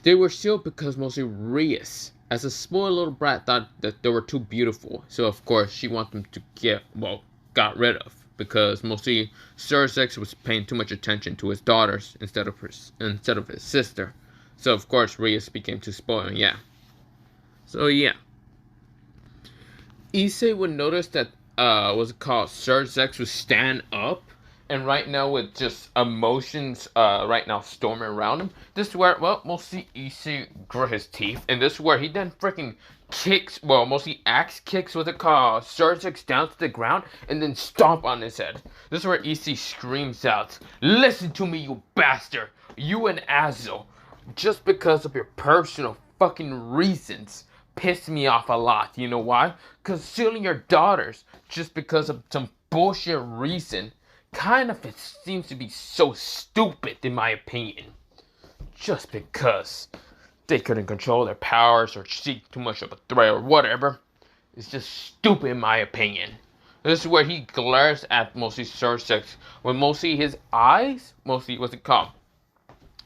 they were sealed because mostly Rias, as a spoiled little brat, thought that they were too beautiful. So, of course, she wanted them to got rid of. Because mostly Sirzechs was paying too much attention to his daughters instead of his sister. So, of course, Rias became too spoiled, yeah. So, yeah. Issei would notice that, Sirzechs would stand up. And right now, with just emotions, right now storming around him. This is where, mostly Issei grit his teeth. And this is where he then freaking kicks, mostly axe kicks, what's it called, Sirzechs down to the ground. And then stomp on his head. This is where Issei screams out, "Listen to me, you bastard. You and Azazel, just because of your personal fucking reasons, piss me off a lot. You know why? Because sealing your daughters, just because of some bullshit reason, kind of, it seems to be so stupid in my opinion. Just because they couldn't control their powers or seek too much of a threat or whatever. It's just stupid in my opinion." This is where he glares at mostly Sirzechs when mostly his eyes, what's it called?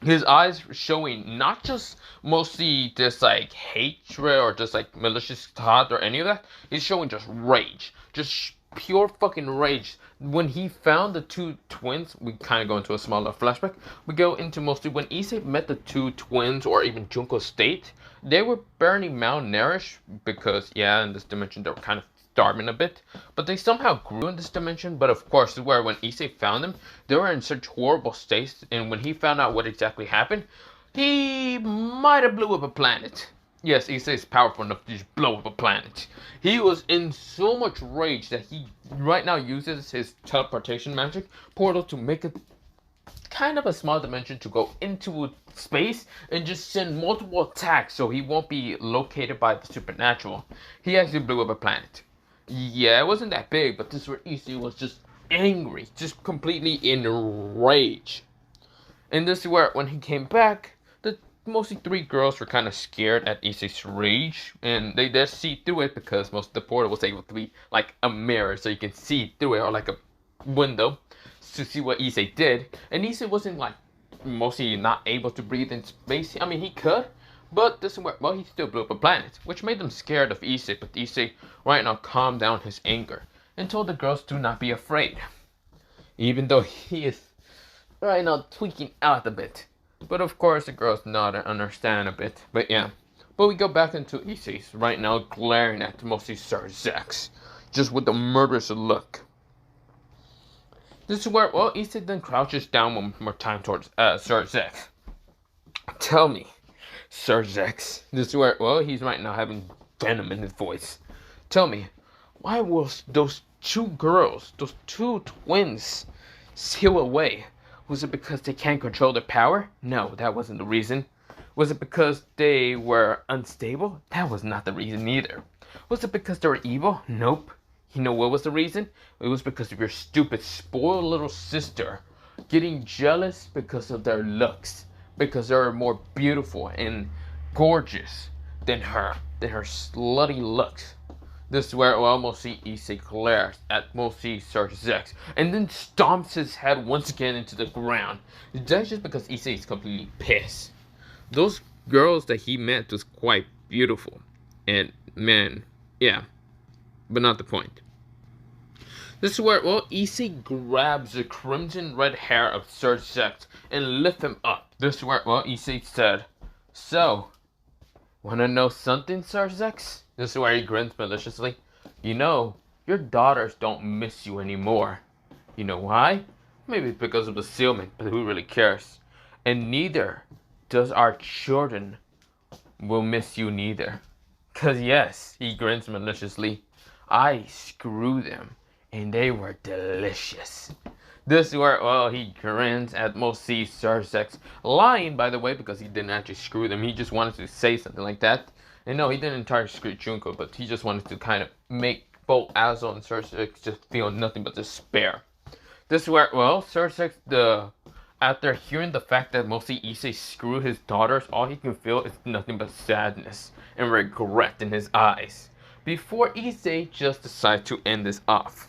His eyes showing not just mostly this hatred or just malicious thought or any of that. He's showing just rage. Just pure fucking rage. When he found the two twins, we kind of go into a smaller flashback. We go into mostly when Issei met the two twins or even Junko's state. They were barely malnourished because, in this dimension they were kind of starving a bit, but they somehow grew in this dimension. But of course, where when Issei found them, they were in such horrible states, and when he found out what exactly happened, he might have blew up a planet. Yes, Issei is powerful enough to just blow up a planet. He was in so much rage that he right now uses his teleportation magic portal to make a kind of a small dimension to go into space and just send multiple attacks so he won't be located by the supernatural. He actually blew up a planet. Yeah, it wasn't that big, but this is where Issei was just angry, just completely in rage. And this is where when he came back, the mostly 3 girls were kind of scared at Issei's rage, and they did see through it because most of the portal was able to be like a mirror, so you can see through it, or like a window to see what Issei did. And Issei wasn't like mostly not able to breathe in space. I mean, he could, but this is where, well, he still blew up a planet, which made them scared of Issei. But Issei right now calmed down his anger and told the girls to not be afraid, even though he is right now tweaking out a bit. But of course, the girls nod and understand a bit. But yeah, but we go back into Issei's right now glaring at mostly Sirzechs, just with a murderous look. This is where, well, Issei then crouches down one more time towards Sirzechs. Tell me, Sirzechs. This is where, well, he's right now having venom in his voice. Tell me, why was those 2 girls, those 2 twins, seal away? Was it because they can't control their power? No, that wasn't the reason. Was it because they were unstable? That was not the reason either. Was it because they were evil? Nope. You know what was the reason? It was because of your stupid, spoiled little sister getting jealous because of their looks. Because they're more beautiful and gorgeous than her slutty looks. This is where we'll almost see Issei glares at mostly Sirzechs and then stomps his head once again into the ground. That's just because Issei is completely pissed. Those girls that he met was quite beautiful. And man, yeah. But not the point. This is where, well, Issei grabs the crimson red hair of Sirzechs and lifts him up. This is where, well, Issei said, "So, wanna know something, Sirzechs?" This is where he grins maliciously. "You know, your daughters don't miss you anymore. You know why? Maybe it's because of the sealment, but who really cares? And neither does our children will miss you neither. 'Cause yes," he grins maliciously, "I screw them, and they were delicious." This is where, well, he grins at mostly Sirzechs, lying, by the way, because he didn't actually screw them. He just wanted to say something like that. And no, he didn't entirely screw Junko, but he just wanted to kind of make both Azazel and Sirzechs just feel nothing but despair. This is where, well, Sirzechs, after hearing the fact that mostly Issei screwed his daughters, all he can feel is nothing but sadness and regret in his eyes. Before Issei just decides to end this off.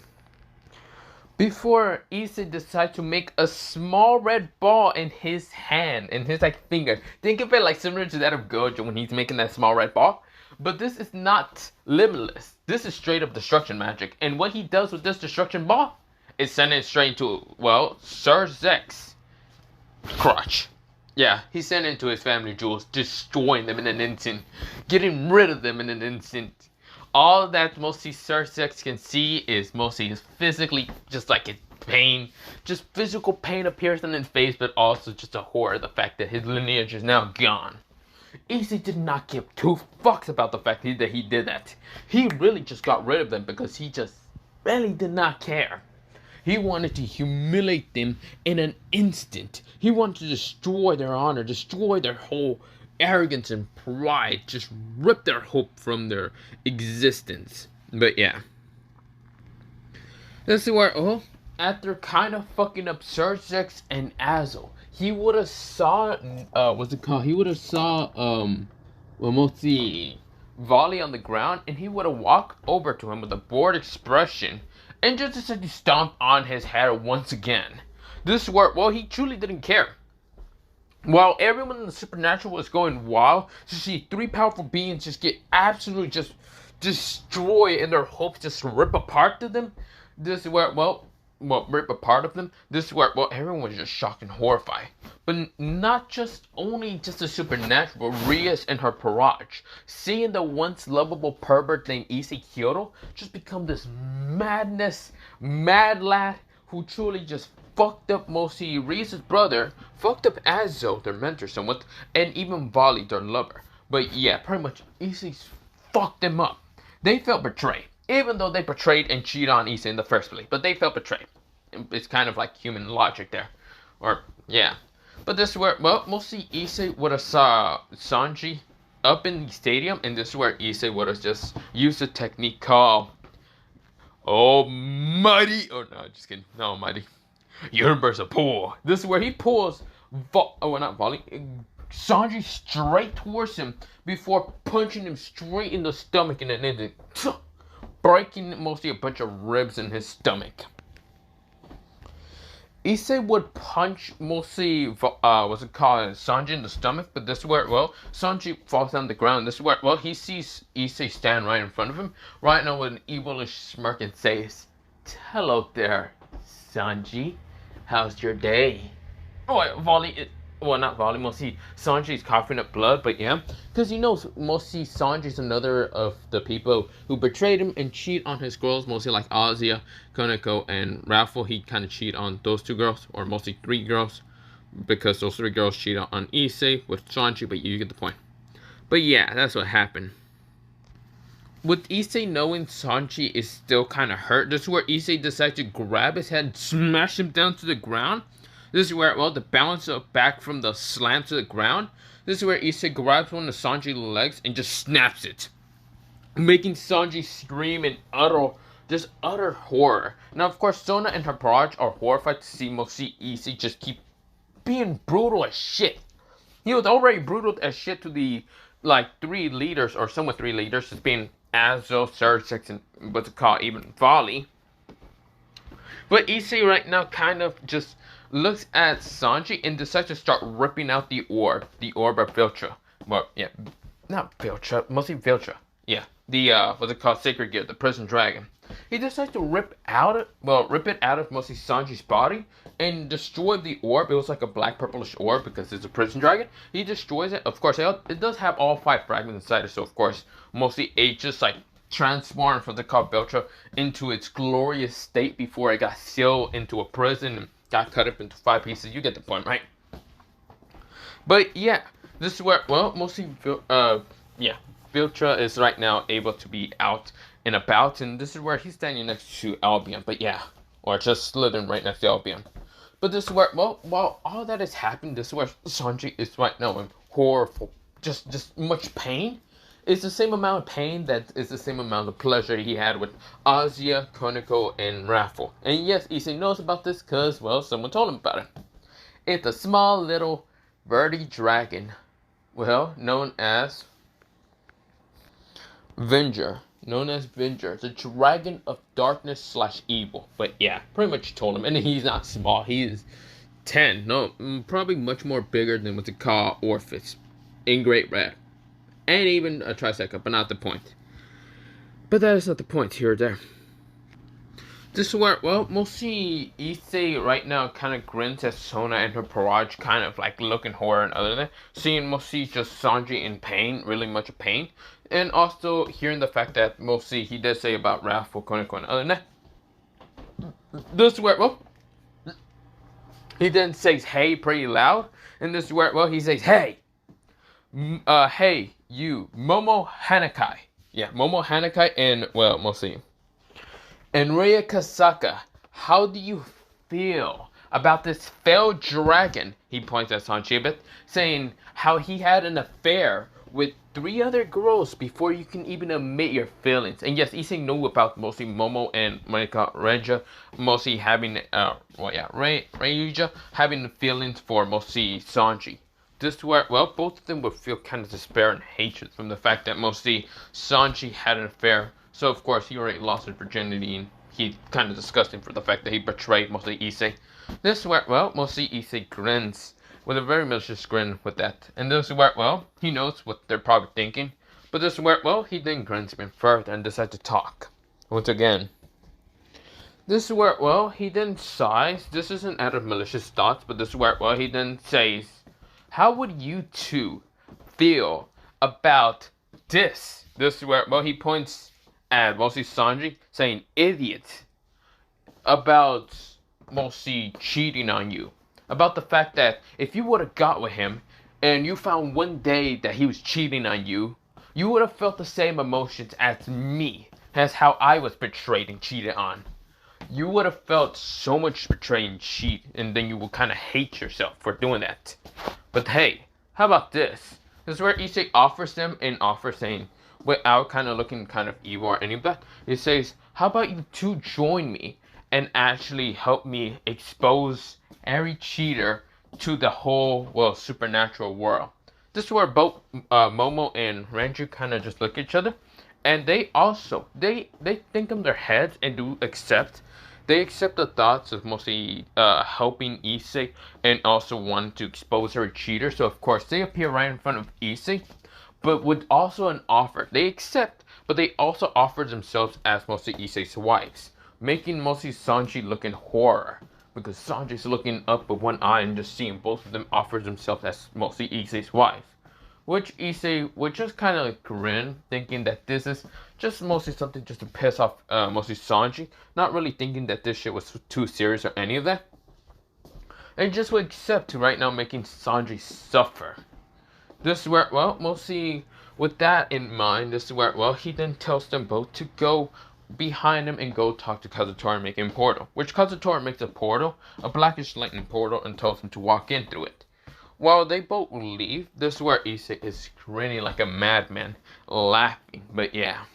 Before Issei decides to make a small red ball in his hand, in his like finger. Think of it like similar to that of Gojo when he's making that small red ball. But this is not limitless. This is straight up destruction magic. And what he does with this destruction ball is send it straight into, well, Sirzechs' crotch. Yeah, he sent it into his family jewels, destroying them in an instant, getting rid of them in an instant. All that mostly Sirzechs can see is mostly his physically, just like his pain. Just physical pain appears on his face, but also just a horror of the fact that his lineage is now gone. Issei did not give 2 fucks about the fact that he did that. He really just got rid of them because he just really did not care. He wanted to humiliate them in an instant. He wanted to destroy their honor, destroy their whole arrogance and pride, just rip their hope from their existence. But yeah, this is where, oh, after kind of fucking up Sirzechs and Azazel, he would have saw what's it called? He would have saw well, mostly Vali on the ground, and he would have walked over to him with a bored expression and just decided to stomp on his head once again. This is where, well, he truly didn't care. While everyone in the supernatural was going wild to see 3 powerful beings just get absolutely just destroyed and their hopes just rip apart to them, this is where, well, rip a part of them. This is where, well, everyone was just shocked and horrified. But not just only just the supernatural, Rias and her Paraj, seeing the once lovable pervert named Issei Kyoto just become this mad lad who truly just fucked up mostly Rias' brother, fucked up Azazel, their mentor somewhat, and even Vali, their lover. But yeah, pretty much Issei's fucked them up. They felt betrayed. Even though they betrayed and cheated on Issei in the first place. But they felt betrayed. It's kind of like human logic there. Or, yeah. But this is where, well, mostly Issei would have saw Sanji up in the stadium. And this is where Issei would have just used a technique called Almighty. Oh, no, just kidding. No, Almighty. Universe of Pull. This is where he pulls, not Vali, Sanji straight towards him before punching him straight in the stomach and then breaking mostly a bunch of ribs in his stomach. Issei would punch mostly, Sanji in the stomach, but this is where, well, Sanji falls down the ground. This is where, well, he sees Issei stand right in front of him, right now with an evilish smirk and says, "Hello there, Sanji. How's your day?" Oh, Vali, not Vali, mostly Sanji's coughing up blood, but yeah, because he knows mostly Sanji's another of the people who betrayed him and cheat on his girls, mostly like Azia, Koneko, and Raffle. He kind of cheat on those 2 girls, or mostly 3 girls, because those 3 girls cheat on Issei with Sanji, but you get the point. But yeah, that's what happened. With Issei knowing Sanji is still kind of hurt, this is where Issei decides to grab his head and smash him down to the ground. This is where, well, the bounce back from the slam to the ground. This is where Issei grabs one of Sanji's legs and just snaps it, making Sanji scream in utter horror. Now, of course, Sona and her barrage are horrified to see mostly Issei just keep being brutal as shit. He was already brutal as shit to the, 3 leaders, or somewhat 3 leaders, as being Azazel, Sirzechs, and what's it called, even Vali. But Issei right now kind of just looks at Sanji and decides to start ripping out the orb of Viltra. Well, yeah, not Viltra, mostly Viltra. Yeah, the what's it called, Sacred Gear, the Prison Dragon. He decides to rip it out of mostly Sanji's body and destroy the orb. It was like a black purplish orb because it's a prison dragon. He destroys it. Of course, it does have all 5 fragments inside it, so of course, mostly it just transformed from the called Viltra into its glorious state before it got sealed into a prison and got cut up into 5 pieces. You get the point, right? But yeah, this is where, well, mostly, Viltra is right now able to be out and about, and this is where he's standing next to Albion. But yeah, or just Slytherin right next to Albion. But this is where, well, while all that has happened, this is where Sanji is right now in horrible, just much pain. It's the same amount of pain that is the same amount of pleasure he had with Azia, Koneko, and Raffle. And yes, Issei knows about this because, well, someone told him about it. It's a small little birdie dragon, well, known as Venger. The dragon of darkness / evil. But yeah, pretty much told him. And he's not small, he is 10. No, probably much more bigger than what they call Orphis in Great Red. And even a Triceca, but not the point. But that is not the point here or there. This is where, well, mostly Issei right now kind of grins at Sona and her Paraj, kind of looking horror and other than that. Seeing mostly just Sanji in pain, really much pain. And also hearing the fact that mostly he did say about Raffle, Koneko, and other than that. This is where, well, he then says hey pretty loud. And this is where, well, he says hey. Hey, you, Momo Hanakai. Yeah, Momo Hanakai and, well, mostly. And Raya Kasaka, how do you feel about this failed dragon? He points at Sanji a bit, saying how he had an affair with 3 other girls before you can even admit your feelings. And yes, Issei knew about mostly Momo and Reja mostly having, Reija having feelings for mostly Sanji. This where, well, both of them would feel kind of despair and hatred from the fact that mostly Sanji had an affair. So of course he already lost his virginity and he kind of disgusting for the fact that he betrayed mostly Issei. This where, well, mostly Issei grins with a very malicious grin with that. And this is where, well, he knows what they're probably thinking. But this is where, well, he then grins even further and decides to talk. Once again. This is where, well, he then sighs. This isn't out of malicious thoughts, but this is where, well, he then says, how would you two feel about this? This is where, well, he points at mostly Sanji, saying, idiot, about mostly cheating on you. About the fact that if you would have got with him, and you found one day that he was cheating on you, you would have felt the same emotions as me, as how I was betrayed and cheated on. You would have felt so much betrayed and cheat, and then you would kind of hate yourself for doing that. But hey, how about this? This is where Issei offers them an offer saying, without kind of looking kind of evil or any of that, it says, how about you two join me and actually help me expose every cheater to the whole, well, supernatural world. This is where both Momo and Ranju kind of just look at each other, and they also they think in their heads and do accept. They accept the thoughts of mostly helping Issei and also want to expose her cheater. So of course they appear right in front of Issei, but with also an offer. They accept, but they also offer themselves as mostly Issei's wives, making mostly Sanji look in horror. Because Sanji's looking up with one eye and just seeing both of them offer themselves as mostly Issei's wife. Which Issei would just kind of like grin, thinking that this is just mostly something just to piss off mostly Sanji. Not really thinking that this shit was too serious or any of that. And just would accept to right now making Sanji suffer. This is where, well, mostly with that in mind, this is where, well, he then tells them both to go behind him and go talk to Kazutora and make a portal. Which Kazutora makes a portal, a blackish lightning portal, and tells him to walk in through it. While they both leave, this is where Issei is grinning like a madman, laughing, but yeah.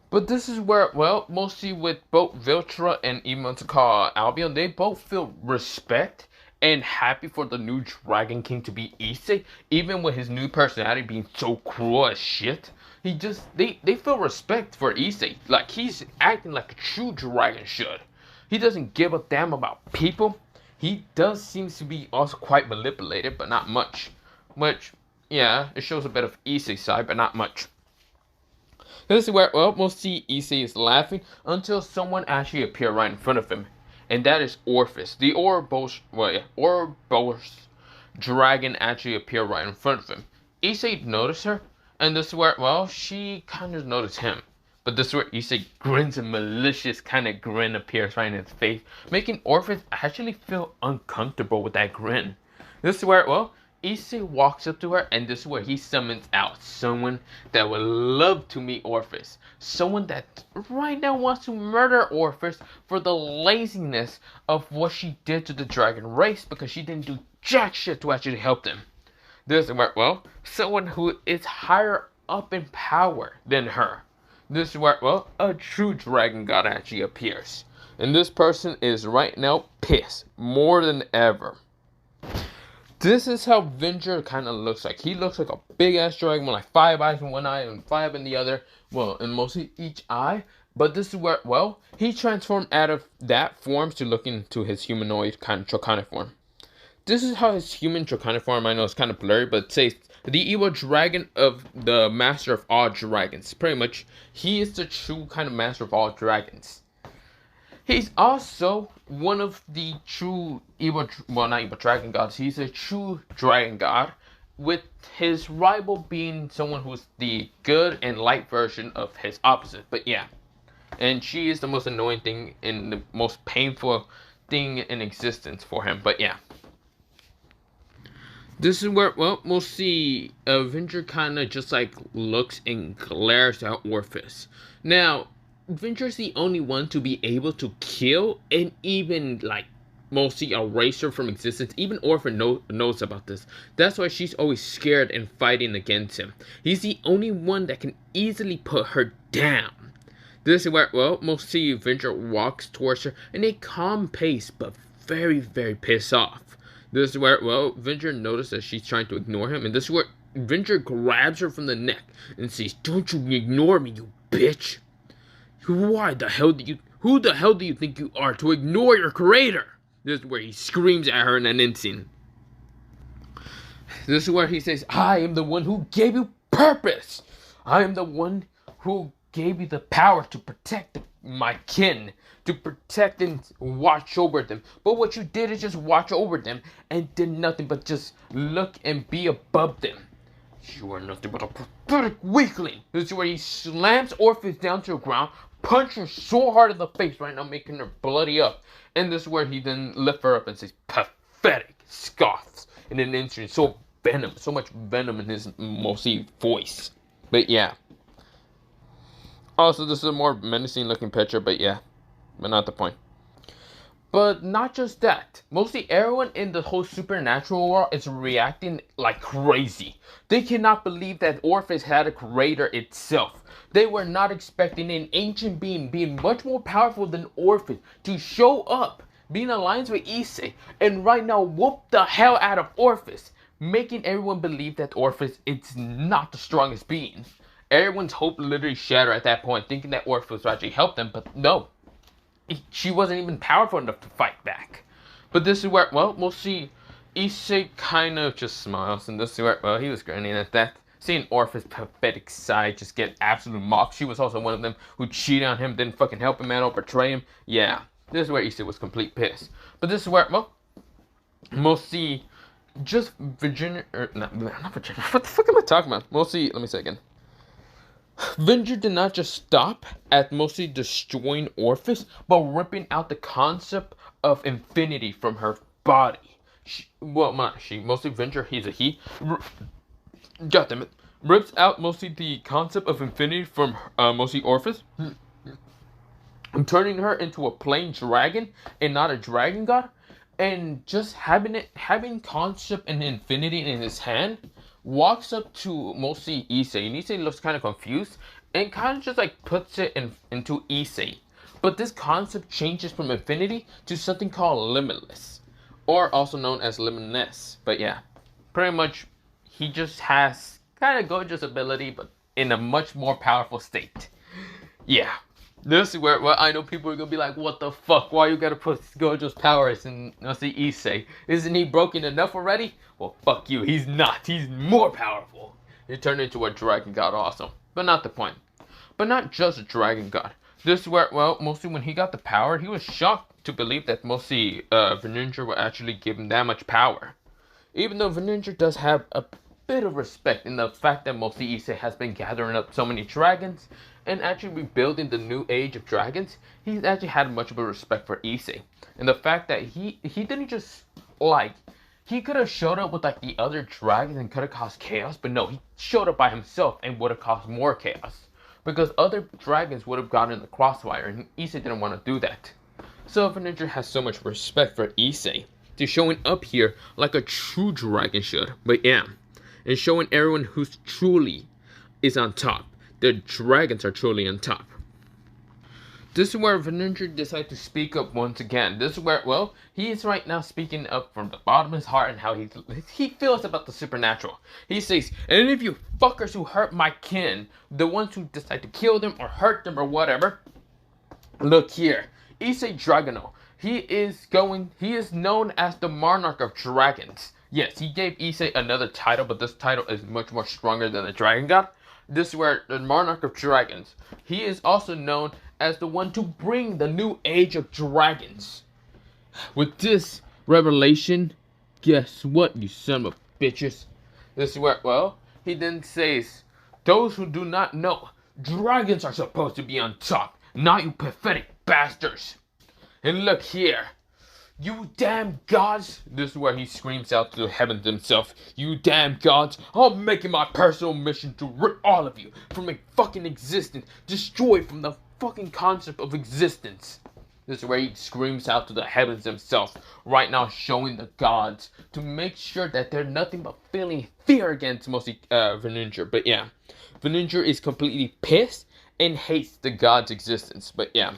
But this is where, well, mostly with both Viltra and even to call Albion, they both feel respect and happy for the new Dragon King to be Issei, even with his new personality being so cruel as shit. They feel respect for Issei, like he's acting like a true dragon should. He doesn't give a damn about people. He does seem to be also quite manipulated, but not much. Which, yeah, it shows a bit of Issei's side, but not much. This is where, well, we'll see Issei is laughing until someone actually appears right in front of him. And that is Orpheus. The Ouroboros dragon actually appeared right in front of him. Issei noticed her, and this is where, well, she kind of noticed him. But this is where Issei grins, a malicious kind of grin appears right in his face, making Orpheus actually feel uncomfortable with that grin. This is where, well, Issei walks up to her, and this is where he summons out someone that would love to meet Orpheus. Someone that right now wants to murder Orpheus for the laziness of what she did to the dragon race, because she didn't do jack shit to actually help them. This is where, well, someone who is higher up in power than her. This is where, well, a true dragon god actually appears. And this person is right now pissed more than ever. This is how Venger kind of looks like. He looks like a big ass dragon with like 5 eyes in one eye and 5 in the other. Well, in mostly each eye. But this is where, well, he transformed out of that form to look into his humanoid kind of draconic form. This is how his human draconic form, I know it's kind of blurry, but it says the evil dragon of the master of all dragons. Pretty much, he is the true kind of master of all dragons. He's also one of the true evil, well, not evil dragon gods. He's a true dragon god, with his rival being someone who's the good and light version of his opposite. But yeah, and she is the most annoying thing and the most painful thing in existence for him. But yeah. This is where, well, we'll see Avenger kind of just like looks and glares at Orpheus. Now, Avenger's the only one to be able to kill and even like mostly erase her from existence. Even Orpheus knows about this. That's why she's always scared and fighting against him. He's the only one that can easily put her down. This is where, well, mostly Avenger walks towards her in a calm pace, but very, very pissed off. This is where, well, Venger notices that she's trying to ignore him, and this is where Venger grabs her from the neck and says, "Don't you ignore me, you bitch! Who the hell do you think you are to ignore your creator?" This is where he screams at her in an instant. This is where he says, "I am the one who gave you purpose. I am the one who gave you the power to protect my kin, to protect and watch over them. But what you did is just watch over them and did nothing but just look and be above them. You are nothing but a pathetic weakling. This is where he slams Orpheus down to the ground, punches her so hard in the face right now, making her bloody up. And this is where he then lifts her up and says, pathetic, scoffs in an instant. So much venom in his mostly voice. But yeah. Also, this is a more menacing looking picture, but yeah. But not the point. But not just that. Mostly everyone in the whole supernatural world is reacting like crazy. They cannot believe that Orpheus had a creator itself. They were not expecting an ancient being much more powerful than Orpheus to show up, be in alliance with Issei, and right now whoop the hell out of Orpheus, making everyone believe that Orpheus is not the strongest being. Everyone's hope literally shattered at that point, thinking that Orpheus would actually help them, but no. She wasn't even powerful enough to fight back. But this is where, well, we'll see. Issei kind of just smiles, and this is where, well, he was grinning at that. Seeing Orpheus' pathetic side just get absolute mocked. She was also one of them who cheated on him, didn't fucking help him out or betray him. Yeah, this is where Issei was complete pissed. But this is where, well, we'll see just Virginia, or not Virginia, what the fuck am I talking about? We'll see, let me say again. Venger did not just stop at mostly destroying Orpheus, but ripping out the concept of infinity from her body. Mostly Venger, he's a he. God damn it. Rips out mostly the concept of infinity from mostly Orpheus, turning her into a plain dragon and not a dragon god, and just having concept and infinity in his hand. Walks up to mostly Issei, and Issei looks kind of confused, and kind of just like puts it into Issei. But this concept changes from infinity to something called limitless, or also known as limitless. But yeah, pretty much he just has kind of Gojo's ability, but in a much more powerful state. Yeah. This is where, well, I know people are gonna be like, what the fuck? Why you gotta put Gojo's powers in, let's see, Issei? Isn't he broken enough already? Well, fuck you. He's not. He's more powerful. He turned into a dragon god also. But not the point. But not just a dragon god. This is where, well, mostly when he got the power, he was shocked to believe that mostly Veninger would actually give him that much power. Even though Veninger does have a bit of respect in the fact that mostly Issei has been gathering up so many dragons and actually rebuilding the new age of dragons, he's actually had much of a respect for Issei. And the fact that he didn't just, like, he could have showed up with, like, the other dragons and could have caused chaos, but no, he showed up by himself and would have caused more chaos. Because other dragons would have gotten in the crossfire, and Issei didn't want to do that. So Veninger has so much respect for Issei, to showing up here like a true dragon should. But yeah, and showing everyone who's truly is on top. The dragons are truly on top. This is where Veninger decides to speak up once again. This is where, well, he is right now speaking up from the bottom of his heart and how he feels about the supernatural. He says, any of you fuckers who hurt my kin, the ones who decide to kill them or hurt them or whatever, look here. Issei Dragono. He is known as the Monarch of Dragons. Yes, he gave Issei another title, but this title is much more stronger than the Dragon God. This is where the Monarch of Dragons. He is also known as the one to bring the new age of dragons. With this revelation, guess what, you son of bitches? This is where, well, he then says, those who do not know, dragons are supposed to be on top, not you pathetic bastards. And look here. You damn gods! This is where he screams out to the heavens himself. You damn gods! I'm making my personal mission to rip all of you from a fucking existence. Destroy from the fucking concept of existence. This is where he screams out to the heavens himself. Right now showing the gods to make sure that they're nothing but feeling fear against mostly Veninger. But yeah, Veninger is completely pissed and hates the gods' existence. But yeah.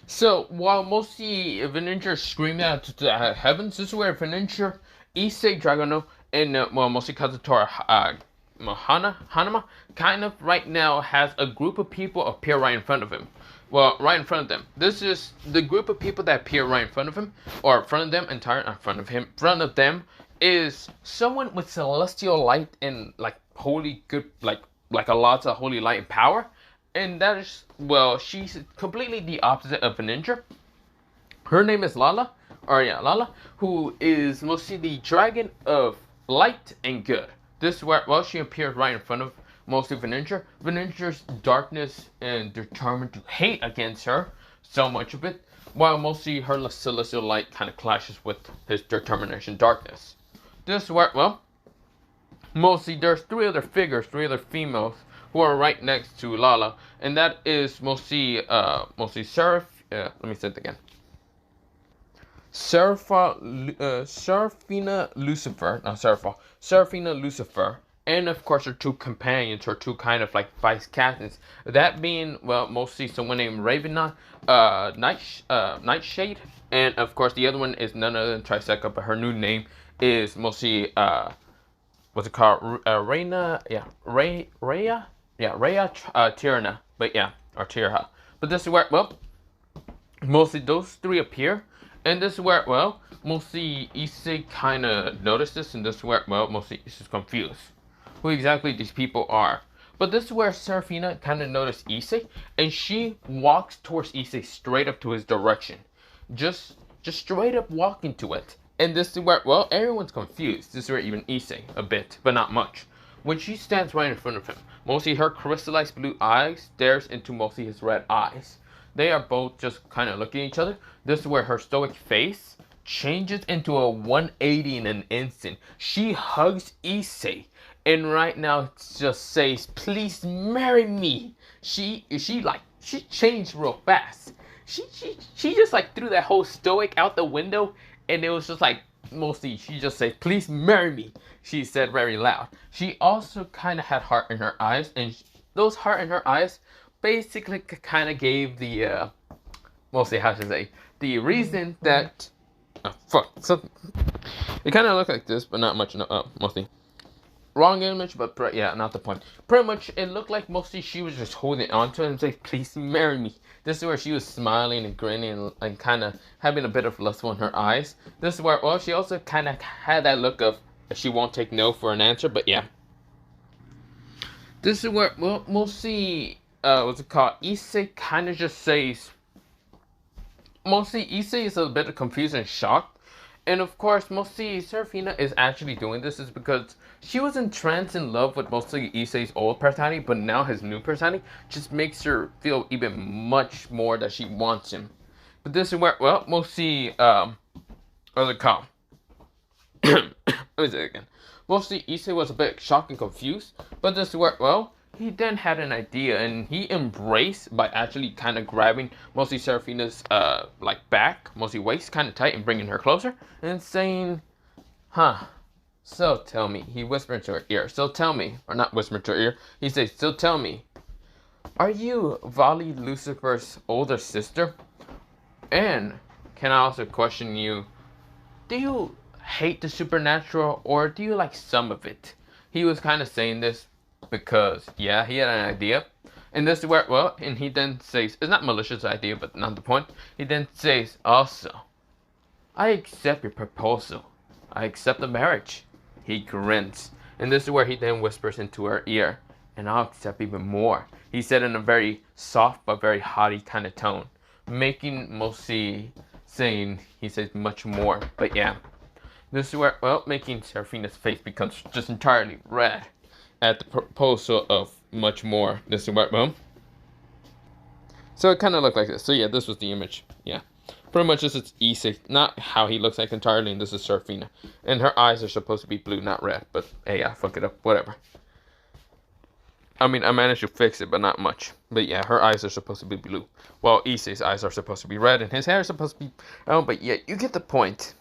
So, while mostly Veninger is screaming out to the heavens, this is where Veninger, Issei Dragono, and mostly Kazutora Hanama kind of right now has a group of people appear right in front of him. Well, right in front of them. This is the group of people that appear right in front of him, or in front of them, in front of him. In front of them is someone with celestial light and like holy good, like like a lot of holy light and power. And that is, well, she's completely the opposite of a ninja. Her name is Lala, or yeah, Lala, who is mostly the dragon of light and good. This is where, well, she appeared right in front of mostly Veninja. Veninja's darkness and determined to hate against her, so much of it, while mostly her celestial light kind of clashes with his determination darkness. This is where, well, mostly there's three other females who are right next to Lala, and that is mostly Seraph. Let me say it again. Seraphina Lucifer, and of course her two companions, her two kind of like vice captains. That being, well, mostly someone named Ravena, Nightshade, and of course the other one is none other than Triseca, but her new name is mostly what's it called? Raya, Tirana, but yeah, or Tiraha. But this is where, well, mostly those three appear, and this is where, well, mostly Issei kind of noticed this, and this is where, well, mostly Issei's confused who exactly these people are. But this is where Seraphina kind of noticed Issei, and she walks towards Issei straight up to his direction, just straight up walking to it. And this is where, well, everyone's confused. This is where even Issei, a bit, but not much. When she stands right in front of him, mostly her crystallized blue eyes stares into mostly his red eyes. They are both just kind of looking at each other. This is where her stoic face changes into a 180 in an instant. She hugs Issei, and right now just says, "Please marry me." She changed real fast. She just like threw that whole stoic out the window, and it was just like, mostly she just said, "Please marry me," she said very loud. She also kind of had heart in her eyes, and those heart in her eyes basically kind of gave the mostly, how should I say, the reason that so it kind of looked like this, but not much. Mostly wrong image, but yeah, not the point. Pretty much it looked like mostly she was just holding on to it and saying, "Please marry me." This is where she was smiling and grinning and kind of having a bit of lustful in her eyes. This is where, well, she also kind of had that look of she won't take no for an answer, but yeah. This is where, well, mostly what's it called? Issei kind of just says, mostly Issei is a bit confused and shocked. And of course, mostly Seraphina is actually doing this is because she was entranced in love with mostly Issei's old personality, but now his new personality just makes her feel even much more that she wants him. But this is where, well, mostly, what's it called? Let me say it again. Mostly Issei was a bit shocked and confused, but this is where, well, he then had an idea, and he embraced by actually kind of grabbing mostly Seraphina's like back, mostly waist kind of tight, and bringing her closer and saying, so tell me, he whispered to her ear, "So tell me," or not whispered to her ear, he says, "So tell me, are you Vali, Lucifer's older sister? And can I also question you, do you hate the supernatural, or do you like some of it?" He was kind of saying this because, yeah, he had an idea. And this is where, well, and he then says, it's not malicious idea, but not the point. He then says, "Also, I accept your proposal. I accept the marriage." He grins. And this is where he then whispers into her ear, "And I'll accept even more," he said in a very soft but very haughty kind of tone. Making mostly saying, he says much more. But yeah. This is where, well, making Seraphina's face becomes just entirely red at the proposal of much more. This is where, well, so it kind of looked like this. So yeah, this was the image. Yeah, pretty much this is Issei, not how he looks like entirely, and this is Seraphina, and her eyes are supposed to be blue, not red. But hey, I fuck it up, whatever. I mean, I managed to fix it, but not much. But yeah, her eyes are supposed to be blue, while Issei's eyes are supposed to be red, and his hair is supposed to be, but yeah, you get the point.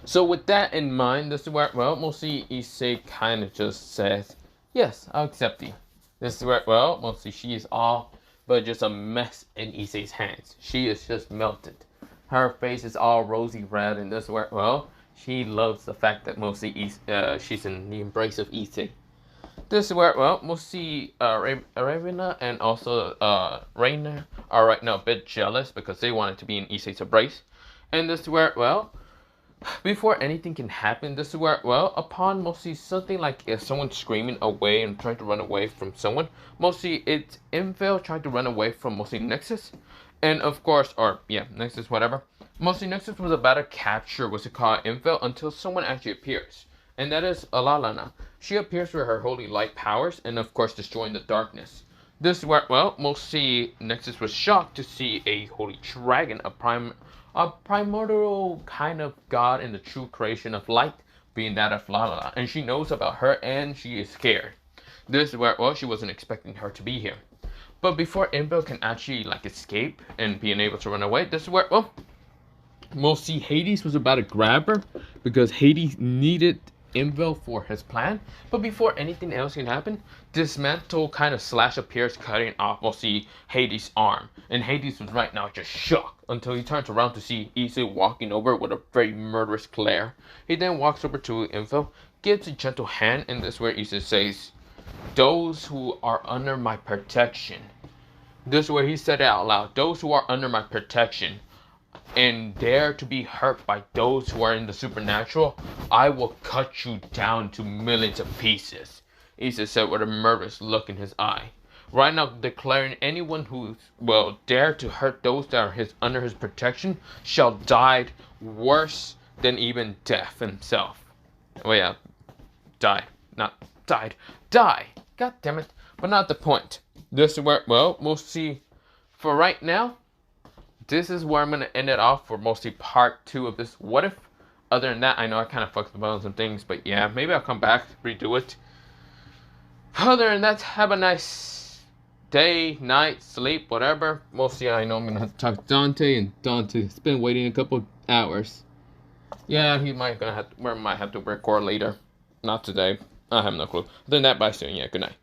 So with that in mind, this is where, well, mostly Issei kind of just says, "Yes, I'll accept you." This is where, well, mostly she is all but just a mess in Issei's hands. She is just melted. Her face is all rosy red, and this is where, well, she loves the fact that mostly she's in the embrace of Issei. This is where, well, mostly Ravena and also Reina are right now a bit jealous because they wanted to be in Issei's embrace. And this is where, well, Before anything can happen, this is where, well, upon mostly something like if someone screaming away and trying to run away from someone, mostly it's Infel trying to run away from mostly Nexus. And of course, or yeah, Nexus, whatever. Mostly Nexus was about to capture what's it called Infel until someone actually appears. And that is Alalana. She appears with her holy light powers and of course destroying the darkness. This is where, well, mostly Nexus was shocked to see a holy dragon, a primordial kind of god in the true creation of light, being that of Lalala. And she knows about her and she is scared. This is where, well, she wasn't expecting her to be here. But before Infel can actually like escape and being able to run away, this is where, well, mostly Hades was about to grab her because Hades needed Infel for his plan. But before anything else can happen, Dismantle kind of slash appears, cutting off mostly Hades' arm. And Hades was right now just shocked until he turns around to see Issei walking over with a very murderous glare. He then walks over to Infel, gives a gentle hand, and this is where Issei says, "Those who are under my protection." This is where he said it out loud. "Those who are under my protection and dare to be hurt by those who are in the supernatural, I will cut you down to millions of pieces," Issei said with a murderous look in his eye. Right now declaring anyone who will dare to hurt those that are under his protection shall die worse than even death himself. Oh yeah, die. Not died. Die. God damn it. But not the point. This is where, well, we'll see. For right now, this is where I'm going to end it off for mostly part 2 of this What If. Other than that, I know I kind of fucked up on some things, but yeah, maybe I'll come back, redo it. Other than that, have a nice day, night, sleep, whatever. Mostly I know I'm going to have to talk to Dante, and Dante's been waiting a couple hours. Yeah, we might have to record later. Not today. I have no clue. Other than that, bye soon. Yeah, good night.